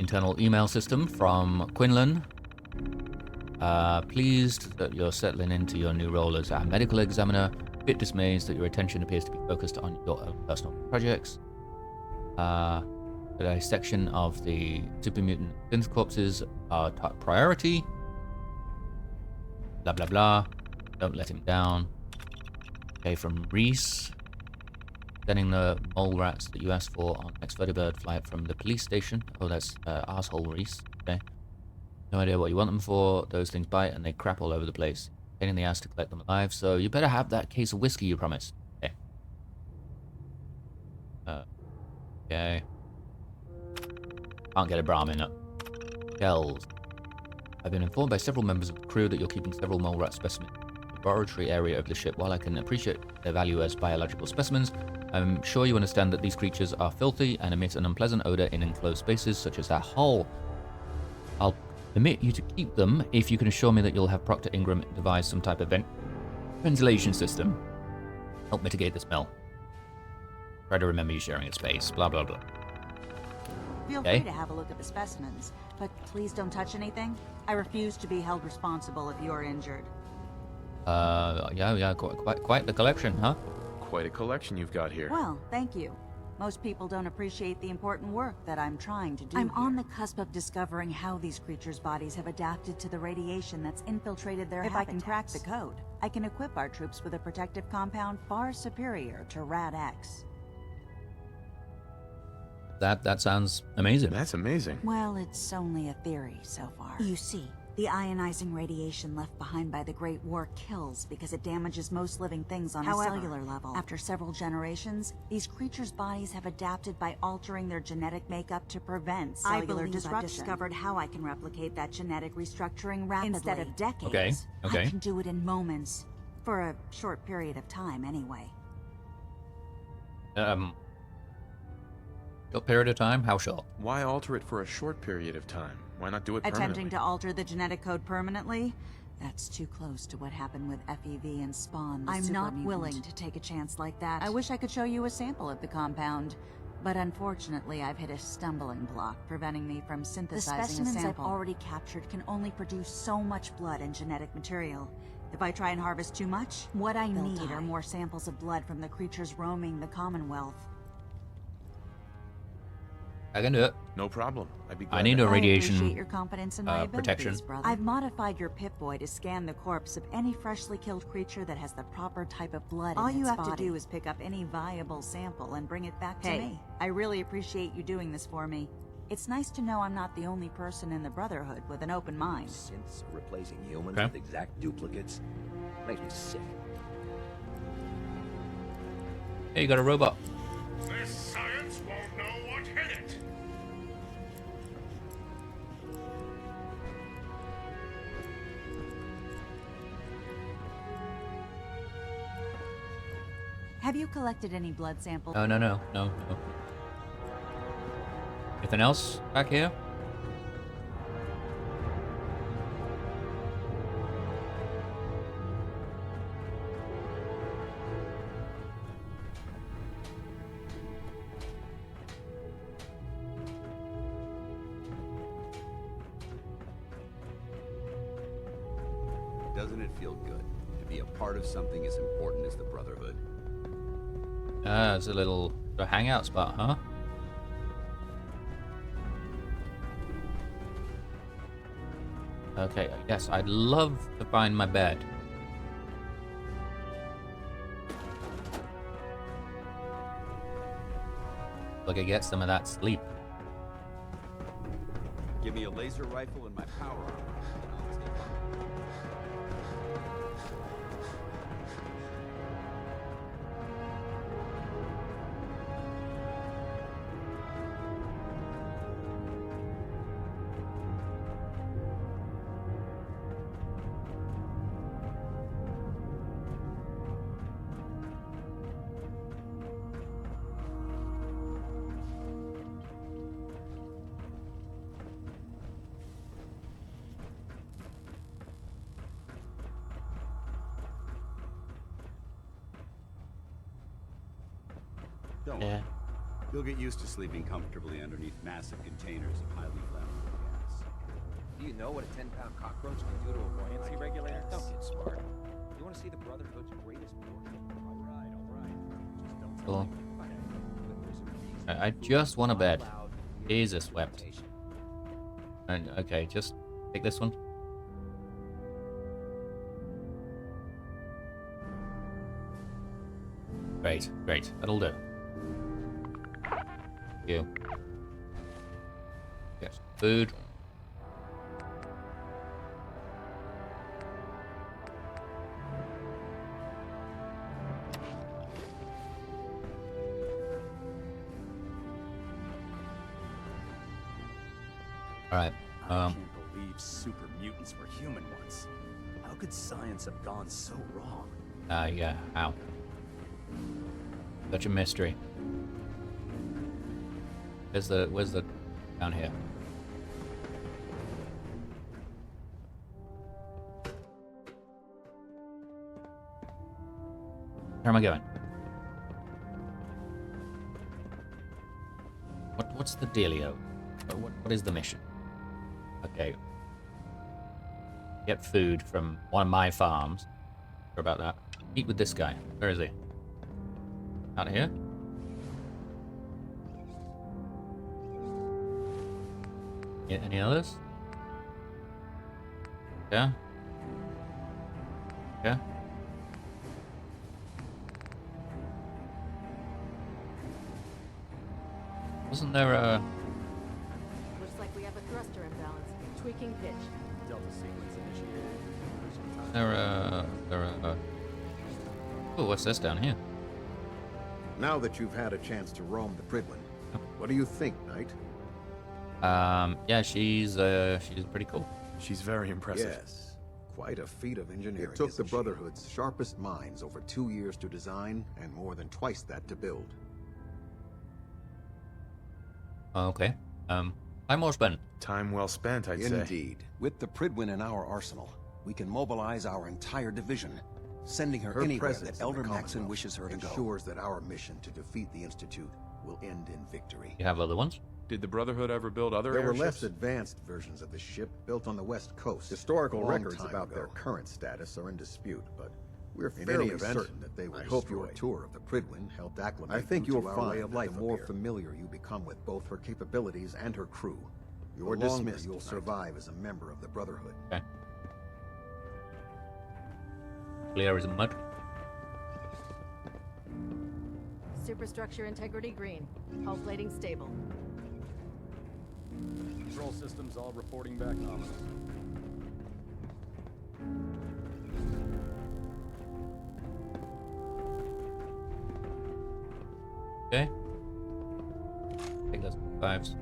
Internal email system from Quinlan. Pleased that you're settling into your new role as our medical examiner. A bit dismayed that your attention appears to be focused on your own personal projects. A section of the super mutant synth corpses are top priority. Blah, blah, blah. Don't let him down. Okay, from Reese. Sending the mole rats that you asked for on next vertibird flight from the police station. Oh, that's asshole Reese. Okay. No idea what you want them for. Those things bite and they crap all over the place. Pain in the ass to collect them alive, so you better have that case of whiskey you promised. Okay. Okay. Can't get a Brahmin up. Shells. I've been informed by several members of the crew that you're keeping several mole rat specimens in the laboratory area of the ship. While I can appreciate their value as biological specimens, I'm sure you understand that these creatures are filthy and emit an unpleasant odor in enclosed spaces such as that hull. I'll permit you to keep them if you can assure me that you'll have Proctor Ingram devise some type of ventilation system. Help mitigate the smell. Try to remember you sharing a space. Blah, blah, blah. Feel free to have a look at the specimens, but please don't touch anything. I refuse to be held responsible if you're injured. Yeah, quite the collection, huh? Quite a collection you've got here. Well, thank you. Most people don't appreciate the important work that I'm trying to do. I'm on the cusp of discovering how these creatures' bodies have adapted to the radiation that's infiltrated their habitats. If I can crack the code, I can equip our troops with a protective compound far superior to Rad-X. That sounds amazing. That's amazing. Well, it's only a theory so far. You see, the ionizing radiation left behind by the Great War kills because it damages most living things on a cellular level. After several generations, these creatures' bodies have adapted by altering their genetic makeup to prevent cellular disruption. I've discovered how I can replicate that genetic restructuring rapidly. Instead of decades, Okay. I can do it in moments. For a short period of time, anyway. Short period of time? How short? Why alter it for a short period of time? Why not do it permanently? Attempting to alter the genetic code permanently? That's too close to what happened with FEV and Spawn, I'm not willing to take a chance like that. I wish I could show you a sample of the compound, but unfortunately I've hit a stumbling block, preventing me from synthesizing a sample. The specimens I've already captured can only produce so much blood and genetic material. If I try and harvest too much, what I need are more samples of blood from the creatures roaming the Commonwealth. I can do it. No problem. I'd be glad. I need a radiation I appreciate your confidence in my protection. abilities, brother. I've modified your Pip-Boy to scan the corpse of any freshly killed creature that has the proper type of blood in its body. All you have to do is pick up any viable sample and bring it back to me. I really appreciate you doing this for me. It's nice to know I'm not the only person in the Brotherhood with an open mind. Synths replacing humans with exact duplicates makes me sick. Hey, you got a robot. This science won't know what hit it. Have you collected any blood samples? No. Anything else back here? Doesn't it feel good to be a part of something as important as the Brotherhood? It's a little hangout spot, huh? Okay, yes, I'd love to find my bed. Look, I get some of that sleep. Give me a laser rifle and my power armor, and I'll take it. Don't Yeah. worry. You'll get used to sleeping comfortably underneath massive containers of highly flammable gas. Do you know what a 10-pound cockroach can do to a buoyancy regulator? Don't get smart. You want to see the Brotherhood's greatest portion? All right. Cool. I just want a bed. Jesus wept. And okay, just take this one. Great, great. That'll do. You. Get some food. Alright, I can't believe super mutants were human once. How could science have gone so wrong? yeah, how? Such a mystery. Where's the down here? Where am I going? What's the dealio? What is the mission? Okay. Get food from one of my farms. Sure about that. Eat with this guy. Where is he? Out here? Yeah, any others? Yeah? Yeah? Wasn't there a... Looks like we have a thruster imbalance. Tweaking pitch. Delta sequence initiated. There a... Oh, what's this down here? Now that you've had a chance to roam the Prydwen, what do you think, Knight? Yeah, she's pretty cool. She's very impressive. Yes, quite a feat of engineering. It took the Brotherhood's sharpest minds over 2 years to design, and more than twice that to build. Okay. Time well spent. Time well spent, I'd say. Indeed. With the Prydwen in our arsenal, we can mobilize our entire division, sending her anywhere that Elder Maxson wishes her to go. Ensures that our mission to defeat the Institute will end in victory. You have other ones? Did the Brotherhood ever build other There were airships? less advanced versions of the ship built on the West Coast. Historical records about their current status are in dispute, but we're fairly certain that they will destroy. I hope your tour of the Prydwen helped acclimate. I think you'll find that the more familiar you become with both her capabilities and her crew, you're dismissed. You'll survive as a member of the Brotherhood. Okay. Clear as mud. Superstructure integrity green. Hull plating stable. Control systems all reporting back nominal. Okay. I think that's 5s.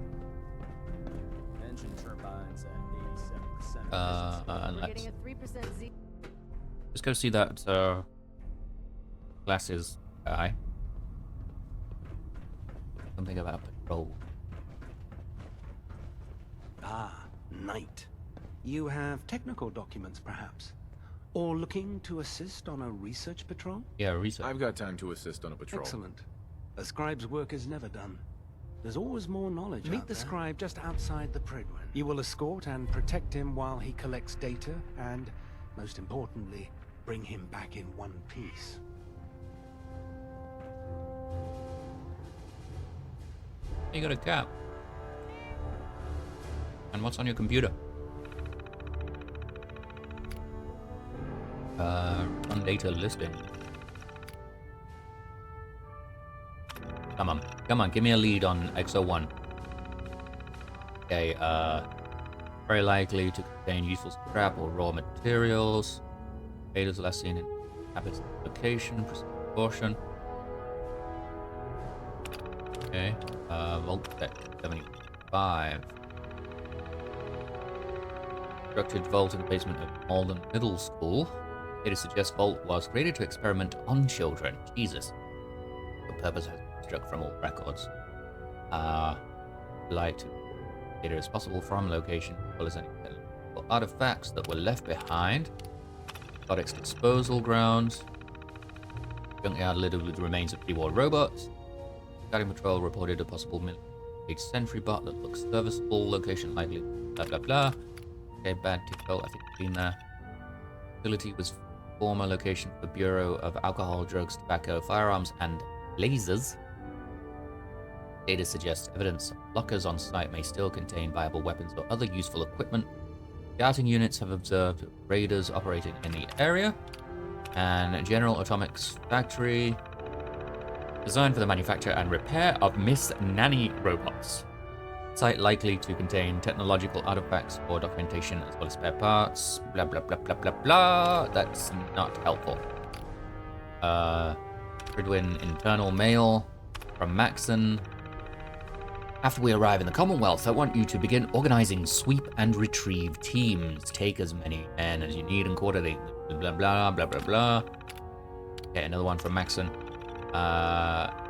Engine turbines at 87%. And We're getting a 3% Z. let's go see that glasses guy. Something about patrol. Ah, Knight. You have technical documents, perhaps? Or looking to assist on a research patrol? Yeah, research. I've got time to assist on a patrol. Excellent. A scribe's work is never done. There's always more knowledge. Meet the scribe just outside the Prydwen. You will escort and protect him while he collects data, and, most importantly, bring him back in one piece. You got a cap. And what's on your computer? Run data listing. Come on, give me a lead on XO1. Okay, very likely to contain useful scrap or raw materials. Data's last seen in habits location, precaution. Okay, Vault Tech 75. Constructed vault in the basement of Malden Middle School. Data suggests Vault was created to experiment on children. Jesus. The purpose has been struck from all records. Light data as possible from location, as well as any artifacts that were left behind. Robotics disposal grounds. Junkyard littered with remains of pre-war robots. Scouting patrol reported a possible military sentry bot that looks serviceable. Location likely. Blah blah blah. Okay, bad tickle. I think we've been there. Facility was former location for the Bureau of Alcohol, Drugs, Tobacco, Firearms, and Lasers. Data suggests evidence lockers on site may still contain viable weapons or other useful equipment. Scouting units have observed raiders operating in the area. And General Atomics Factory, designed for the manufacture and repair of Miss Nanny robots. Site likely to contain technological artifacts or documentation as well as spare parts. Blah blah blah blah blah blah. That's not helpful. Prydwen internal mail from Maxson. After we arrive in the Commonwealth, I want you to begin organizing sweep and retrieve teams. Take as many men as you need and quarter the blah blah blah blah blah. Okay, another one from Maxson.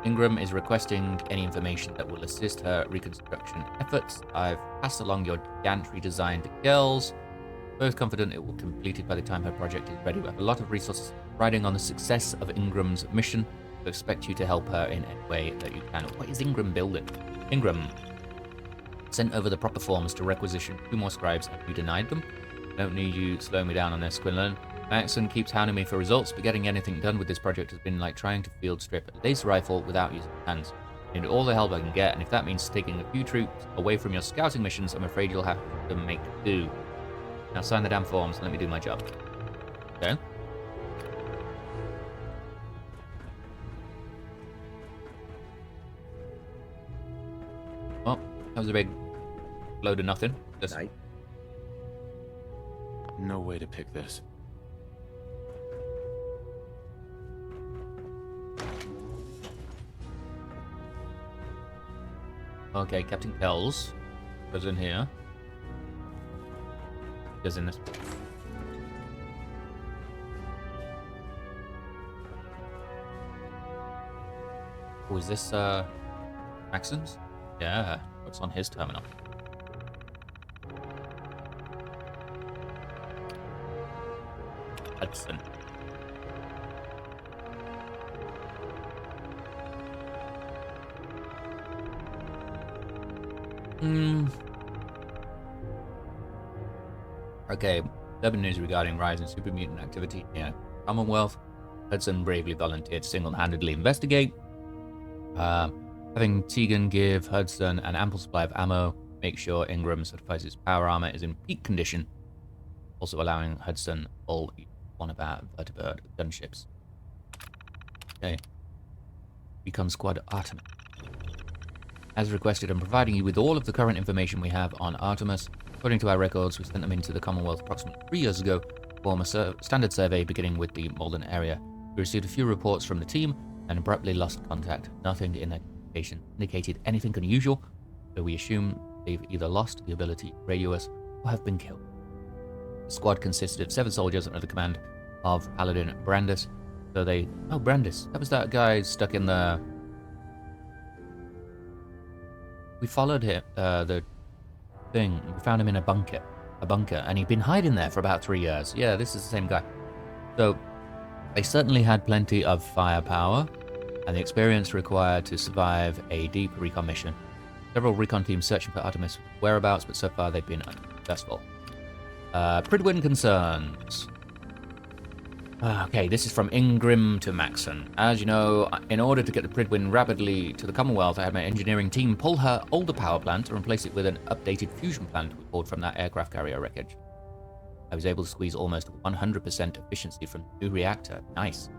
Ingram is requesting any information that will assist her reconstruction efforts. I've passed along your gantry design to girls. Both confident it will be completed by the time her project is ready. We have a lot of resources riding on the success of Ingram's mission. I expect you to help her in any way that you can. What is Ingram building? Ingram sent over the proper forms to requisition 2 more scribes and you denied them. Don't need you slowing me down on this, Quinlan. Maxson keeps hounding me for results, but getting anything done with this project has been like trying to field strip a laser rifle without using hands. I need all the help I can get, and if that means taking a few troops away from your scouting missions, I'm afraid you'll have to make do. Now sign the damn forms and let me do my job. Okay. Well, that was a big load of nothing. Just... No way to pick this. Okay, Captain Kells goes in here. Goes in this. Oh, is this Maxson's? Yeah, what's on his terminal? Hudson. Okay, urban news regarding rise in super mutant activity near Commonwealth. Hudson bravely volunteered to single-handedly investigate. Having Tegan give Hudson an ample supply of ammo, make sure Ingram certifies his power armor is in peak condition, also allowing Hudson all one of our vertibird gunships. Okay. Become Squad Artemis. As requested, I'm providing you with all of the current information we have on Artemis. According to our records, we sent them into the Commonwealth approximately 3 years ago to form a standard survey beginning with the Malden area. We received a few reports from the team and abruptly lost contact. Nothing in their communication indicated anything unusual, so we assume they've either lost the ability to radio us or have been killed. The squad consisted of 7 soldiers under the command of Paladin Danse. So they... Oh, Brandis. That was that guy stuck in the... We followed him, the thing. We found him in a bunker, and he'd been hiding there for about 3 years. Yeah, this is the same guy. So they certainly had plenty of firepower and the experience required to survive a deep recon mission. Several recon teams searching for Artemis whereabouts, but so far they've been unsuccessful. Prydwen concerns. Okay, this is from Ingram to Maxson. As you know, in order to get the Prydwen rapidly to the Commonwealth, I had my engineering team pull her older power plant and replace it with an updated fusion plant we pulled from that aircraft carrier wreckage. I was able to squeeze almost 100% efficiency from the new reactor. Nice.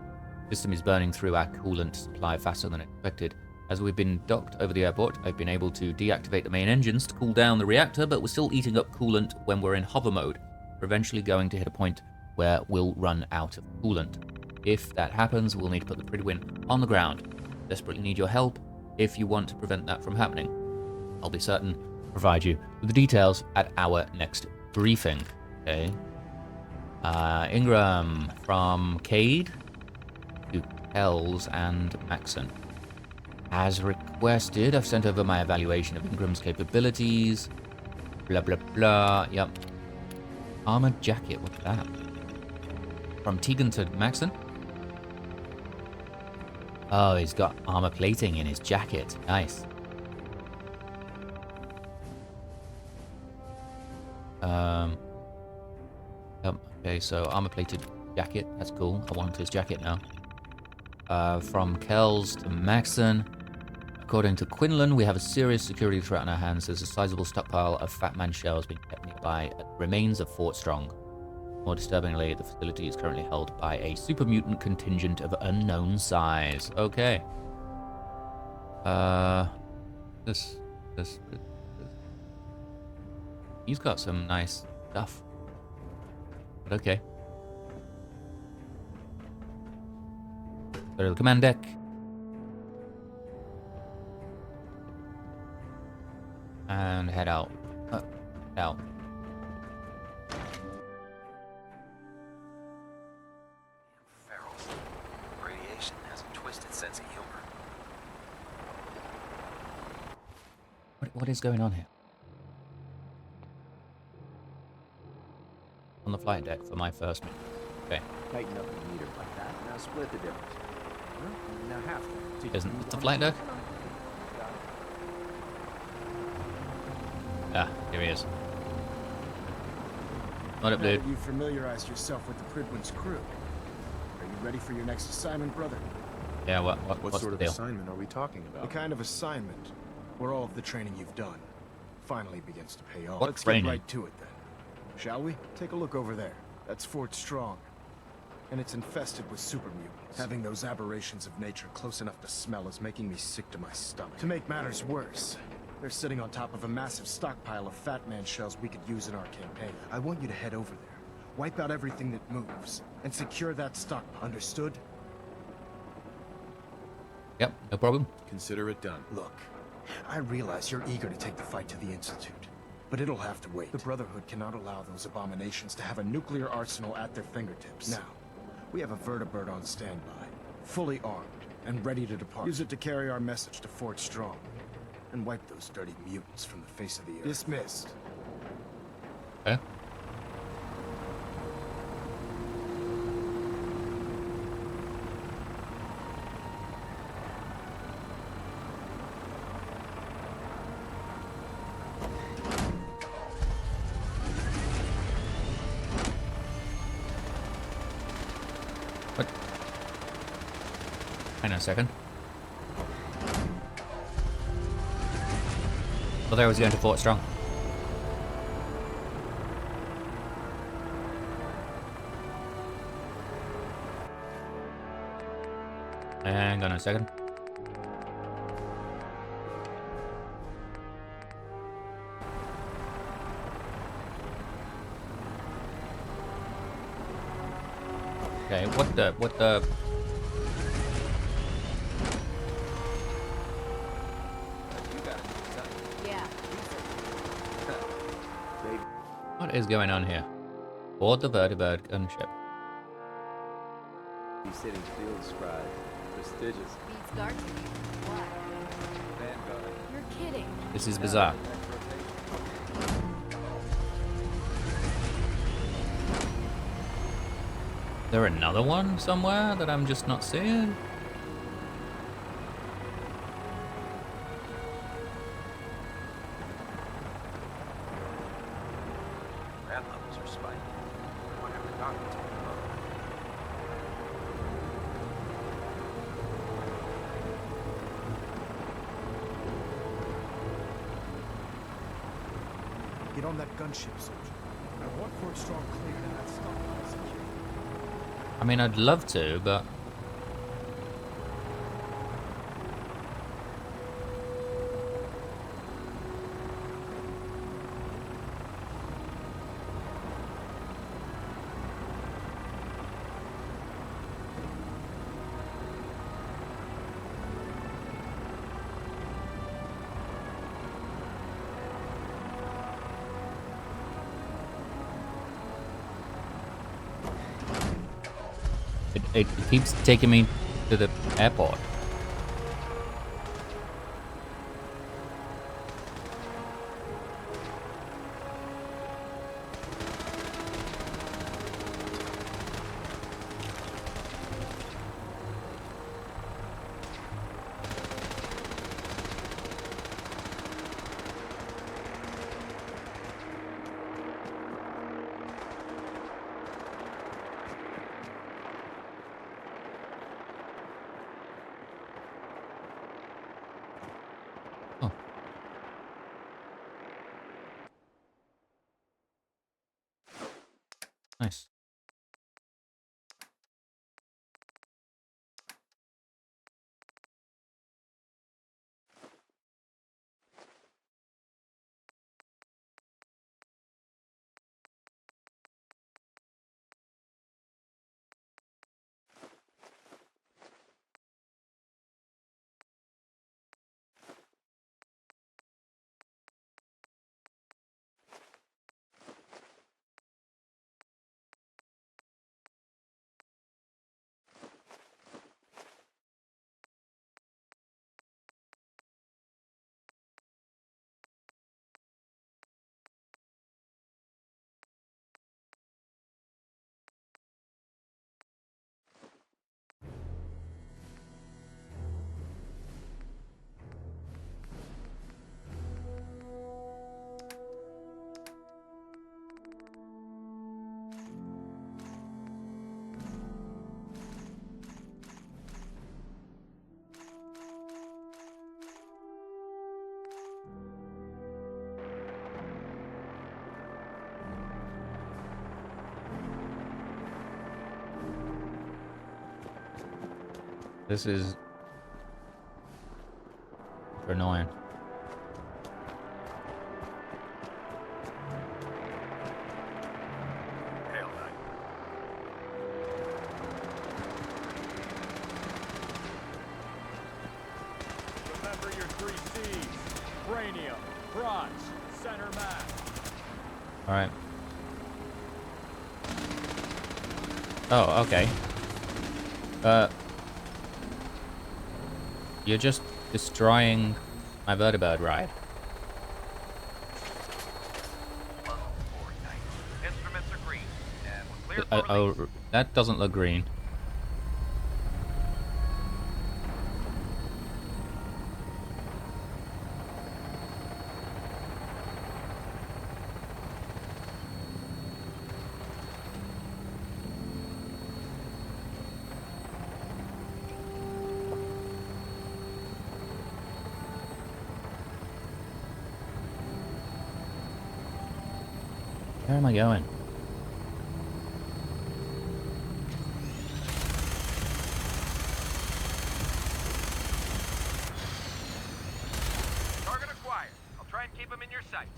The system is burning through our coolant supply faster than expected. As we've been docked over the airport, I've been able to deactivate the main engines to cool down the reactor, but we're still eating up coolant when we're in hover mode. We're eventually going to hit a point where we'll run out of coolant. If that happens, we'll need to put the Prydwen on the ground. Desperately need your help if you want to prevent that from happening. I'll be certain to provide you with the details at our next briefing. Okay. Ingram from Cade to Kells and Maxson. As requested, I've sent over my evaluation of Ingram's capabilities. Blah, blah, blah. Yep. Armored jacket, what's that? From Tegan to Maxson? Oh, he's got armor plating in his jacket. Nice. Okay, so armor plated jacket. That's cool. I want his jacket now. From Kells to Maxson. According to Quinlan, we have a serious security threat on our hands. There's a sizable stockpile of Fat Man shells being kept nearby at the remains of Fort Strong. More disturbingly, the facility is currently held by a super mutant contingent of unknown size. Okay. This. He's got some nice stuff. But okay. Go to the command deck. And head out. Out. Ferals. Radiation has a twisted sense of humor. What is going on here? On the flight deck for my first minute. Okay. Tighten up the meter like that. Now split the difference. Now half. Isn't it the flight deck? Ah, here he is. What up, dude? You familiarized yourself with the Prydwen's crew. Are you ready for your next assignment, brother? Yeah, What what's sort the of deal? assignment are we talking about? The kind of assignment where all of the training you've done finally begins to pay off. What Let's training? get right to it then. Shall we? Take a look over there. That's Fort Strong. And it's infested with super mutants. Having those aberrations of nature close enough to smell is making me sick to my stomach. To make matters worse, they're sitting on top of a massive stockpile of Fat Man shells we could use in our campaign. I want you to head over there, wipe out everything that moves, and secure that stockpile. Understood? Yep, no problem. Consider it done. Look, I realize you're eager to take the fight to the Institute, but it'll have to wait. The Brotherhood cannot allow those abominations to have a nuclear arsenal at their fingertips. Now, we have a vertibird on standby, fully armed and ready to depart. Use it to carry our message to Fort Strong, and wipe those dirty mutants from the face of the earth. Dismissed. Okay. What? Hang on a second. Well, there was going to Fort Strong. Hang on a second. Okay, what the... Yeah. What is going on here? Board the vertibird gunship. He's sitting field scribe. Prestigious. Beats guard duty. What? Vanguard. You're kidding. This is bizarre. Is there another one somewhere that I'm just not seeing? Rat levels are spiking. I wonder if the doctor told them about it. Get on that gunship, soldier. I want Fort Strong cleared and that stockpile secured. I mean, I'd love to, but... It keeps taking me to the airport. Nice. This is annoying. Hail Knight. Remember your 3 C's. Cranium, crotch, center mass. Alright. Oh, okay. You're just destroying my vertibird ride. Instruments are green. And we're clear for release. Oh, that doesn't look green. Where am I going? Target acquired. I'll try and keep him in your sights.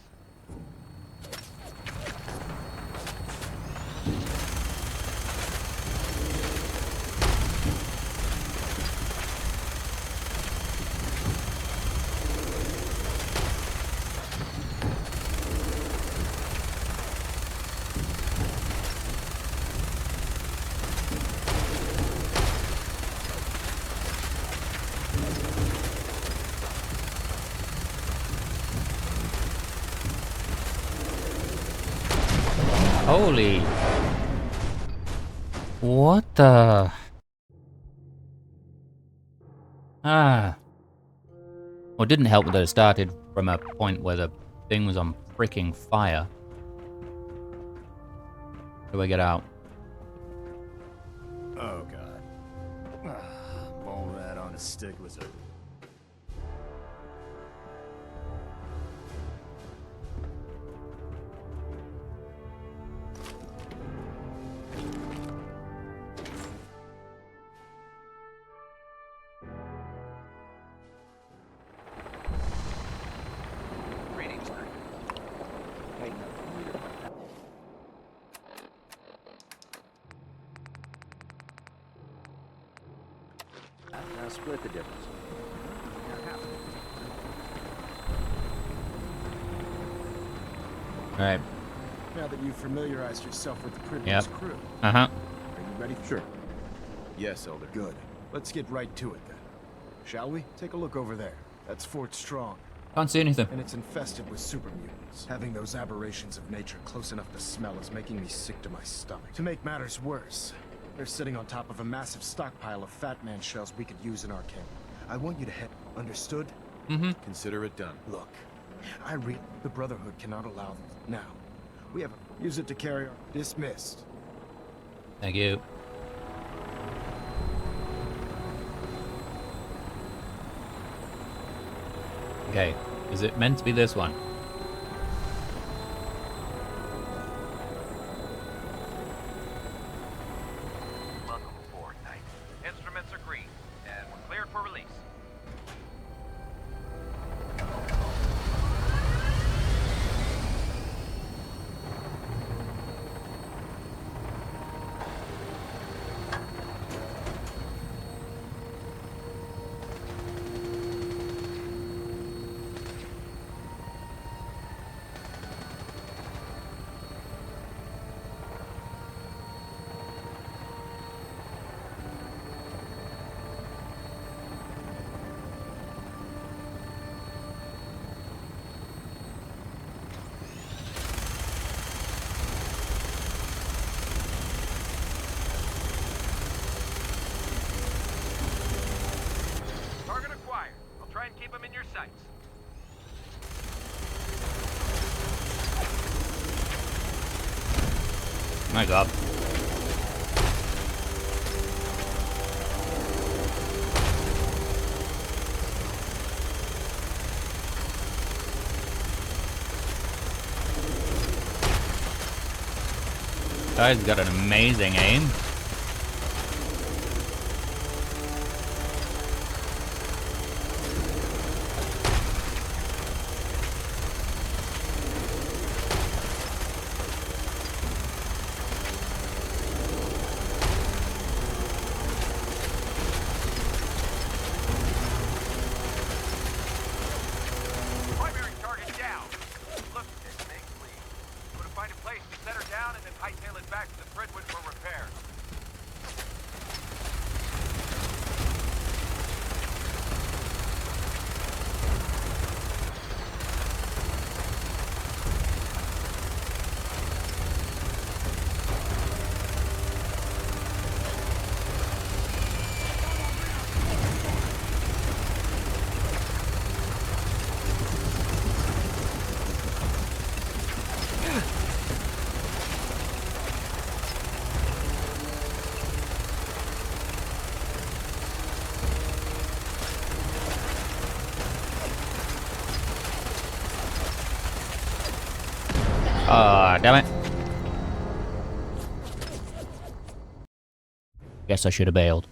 Holy. What the? Well, it didn't help that it started from a point where the thing was on freaking fire. How do I get out? Oh god. Mole rat on a stick was a... Greetings, Knight. Wait, no. Now split the difference. Now half. Alright. Now that you've familiarized yourself with the Prydwen's Yep. crew, Uh-huh. are you ready? Sure. Yes, Elder. Good. Let's get right to it then. Shall we? Take a look over there. That's Fort Strong. Can't see anything. And it's infested with super mutants. Having those aberrations of nature close enough to smell is making me sick to my stomach. To make matters worse, they're sitting on top of a massive stockpile of Fat Man shells we could use in our camp. I want you to head. Understood? Mm-hmm. Consider it done. Look, the Brotherhood cannot allow this. Now, we have use it to carry our... Dismissed. Thank you. Okay, is it meant to be this one? My God. Guy's got an amazing aim. Primary target down. Look at this thing, please. I'm gonna find a place to set her down and then hightail it back to the Prydwen for repairs. Ah, damn it. Guess I should have bailed.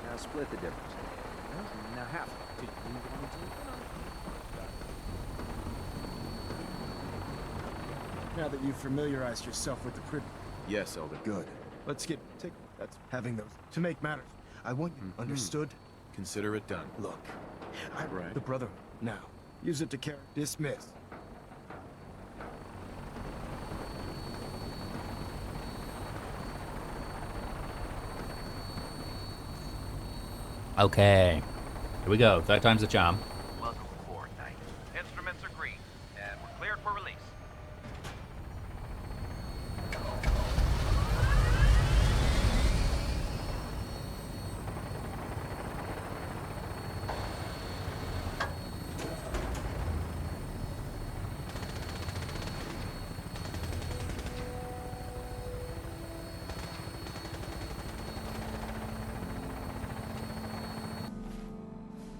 Now split the difference. Now half. Do you want to? Now that you've familiarized yourself with the Prydwen. Yes, Elder. Good. Let's take that's having those to make matters. I want you understood. Consider it done. Look, the Brotherhood. Now, use it to carry. Dismiss. Okay. Here we go. Third time's the charm. Welcome aboard, Knight. Instruments are green, and we're cleared for release.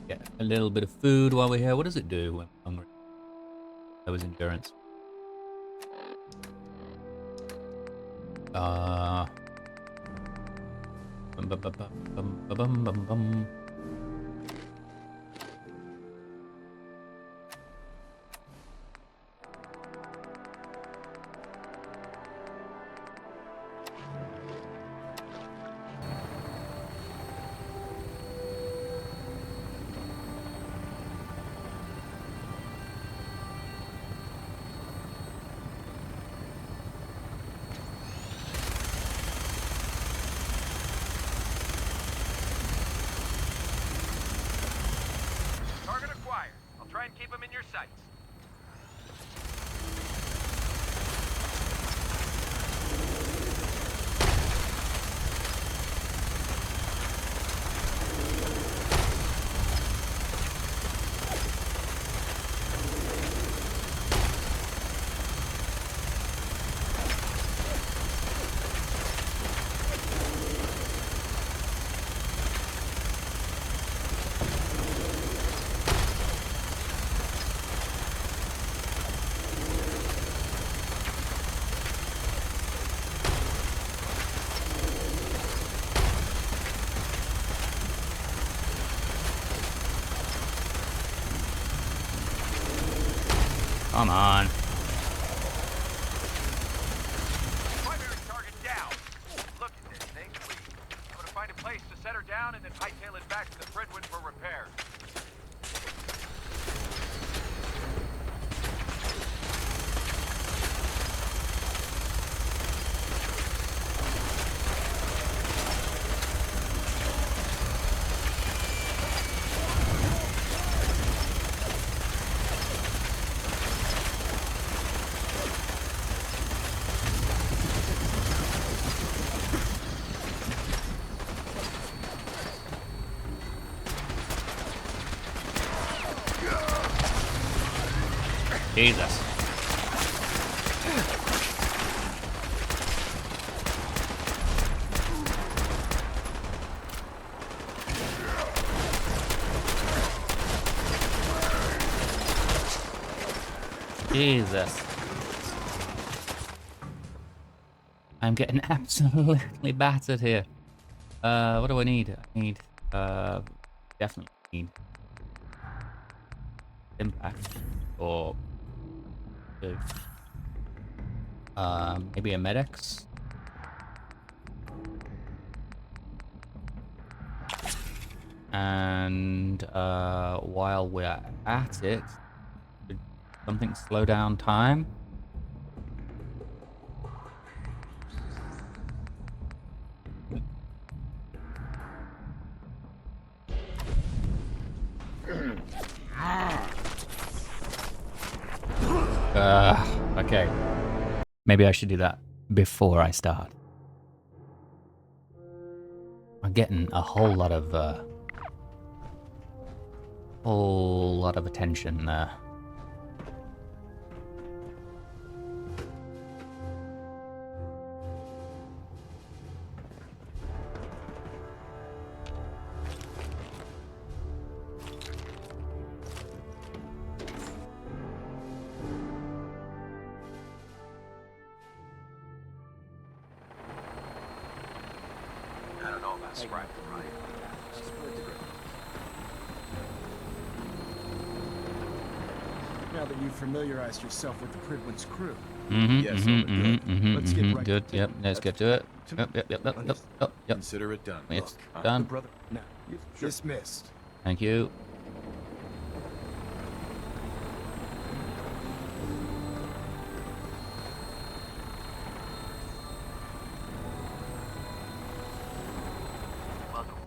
Get a little bit of food while we're here. What does it do when I'm hungry? That was endurance. Bum. Target acquired. I'll try and keep him in your sights. Come on. Primary target down. Look at this thing, please. I'm gonna find a place to set her down and then hightail it back to the Prydwen for repairs. Jesus. Jesus. I'm getting absolutely battered here. What do I need? I need, definitely need impact or maybe a medics. And while we're at it, should something slow down time? Okay. Maybe I should do that before I start. I'm getting a whole lot of attention there. I don't know about scribe to right. Now that you've familiarized yourself with the Prydwen's crew. Let's get right good. to Yep, it. let's get to it. Yep. Consider it done. It's Look, done. Brother, now, dismissed. Thank you.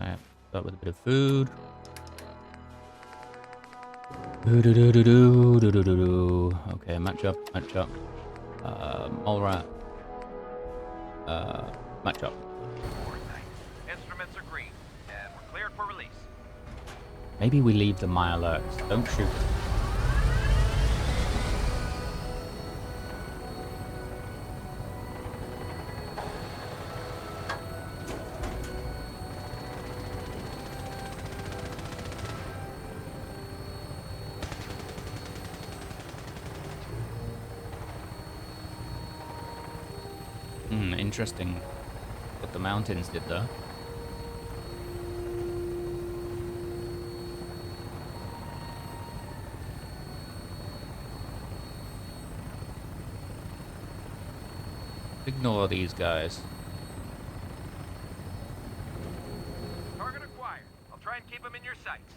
Alright, start with a bit of food. Okay, match up. Mole rat. Match up. Instruments are green, and we're cleared for release. Maybe we leave the my alerts. Don't shoot. Interesting what the mountains did there. Ignore these guys. Target acquired. I'll try and keep them in your sights.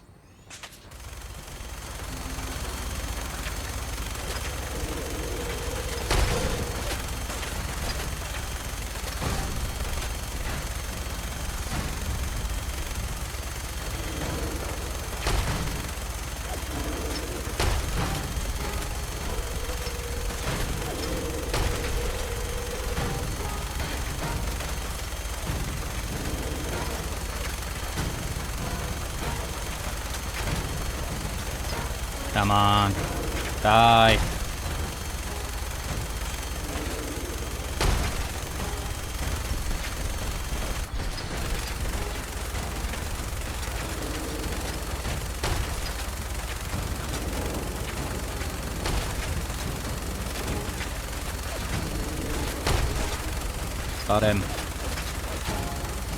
Come on. Die. Got him.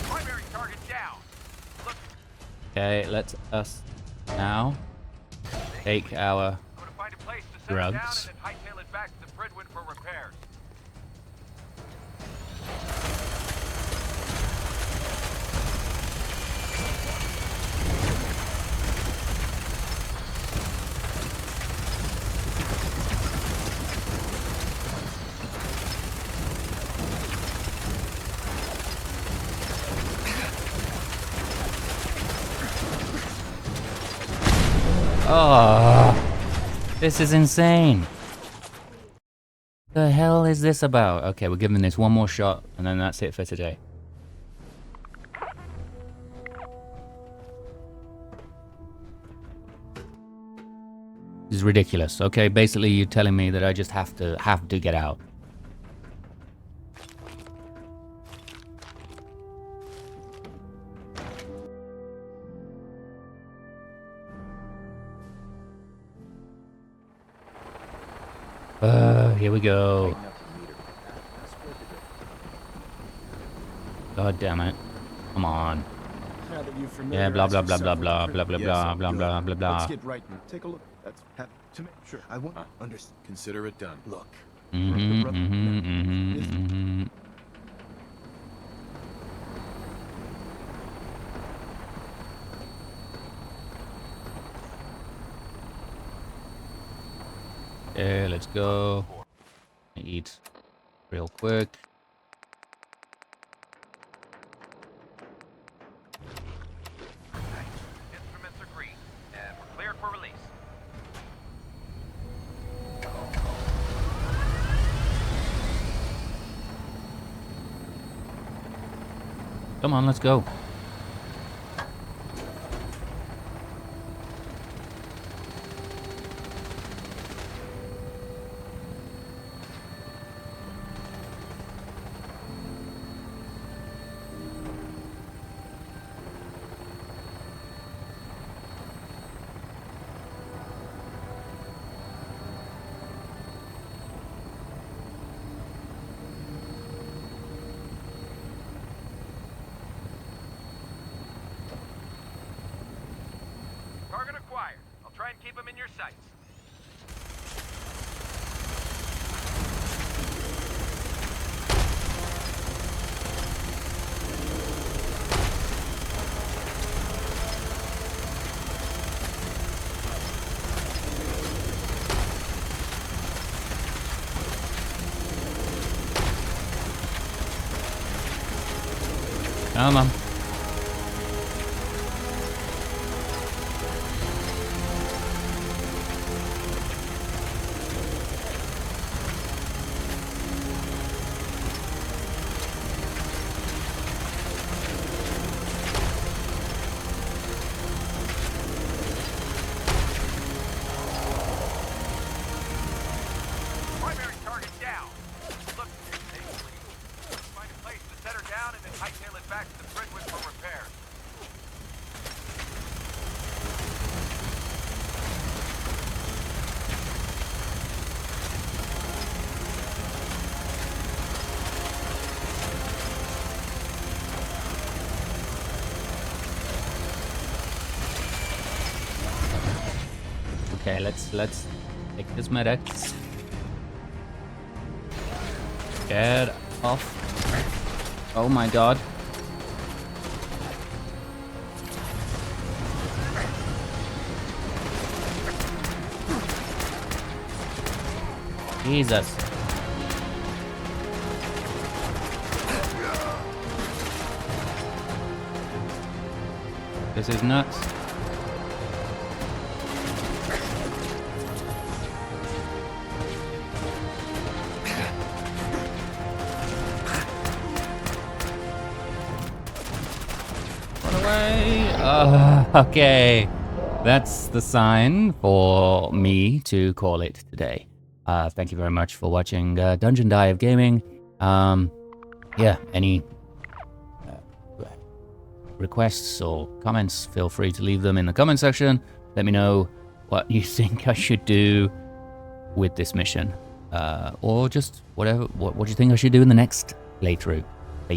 Primary target down. Look, Okay, let's us now take our I'm gonna find a place to set it down drugs. and then hightail it back to Prydwen for repairs. Oh, this is insane. The hell is this about? Okay, we're giving this one more shot, and then that's it for today. is ridiculous. Okay, basically you're telling me that I just have to get out. Here we go. God damn it. Come on. Yeah, blah blah blah blah blah blah blah blah blah blah blah blah. Let's get right and take a look. That's to make sure. I want understand. Consider it done. Look. Okay, let's go. Eat real quick. Instruments are green, and we're cleared for release. Come on, let's go. Target acquired. I'll try and keep them in your sights. Come on. Primary target down. Look, safely. Find a place to set her down and then hightail it back to the Prydwen for repairs. Okay, let's take this medic. Get off. Oh my god. Jesus. This is nuts. Okay, that's the sign for me to call it today. Thank you very much for watching Dungeon Dive Gaming. Yeah, any requests or comments, feel free to leave them in the comment section. Let me know what you think I should do with this mission, or just whatever. What do you think I should do in the next playthrough,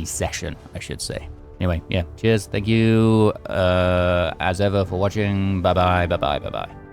session, I should say. Anyway, yeah, cheers. Thank you, as ever, for watching. Bye-bye, bye-bye, bye-bye.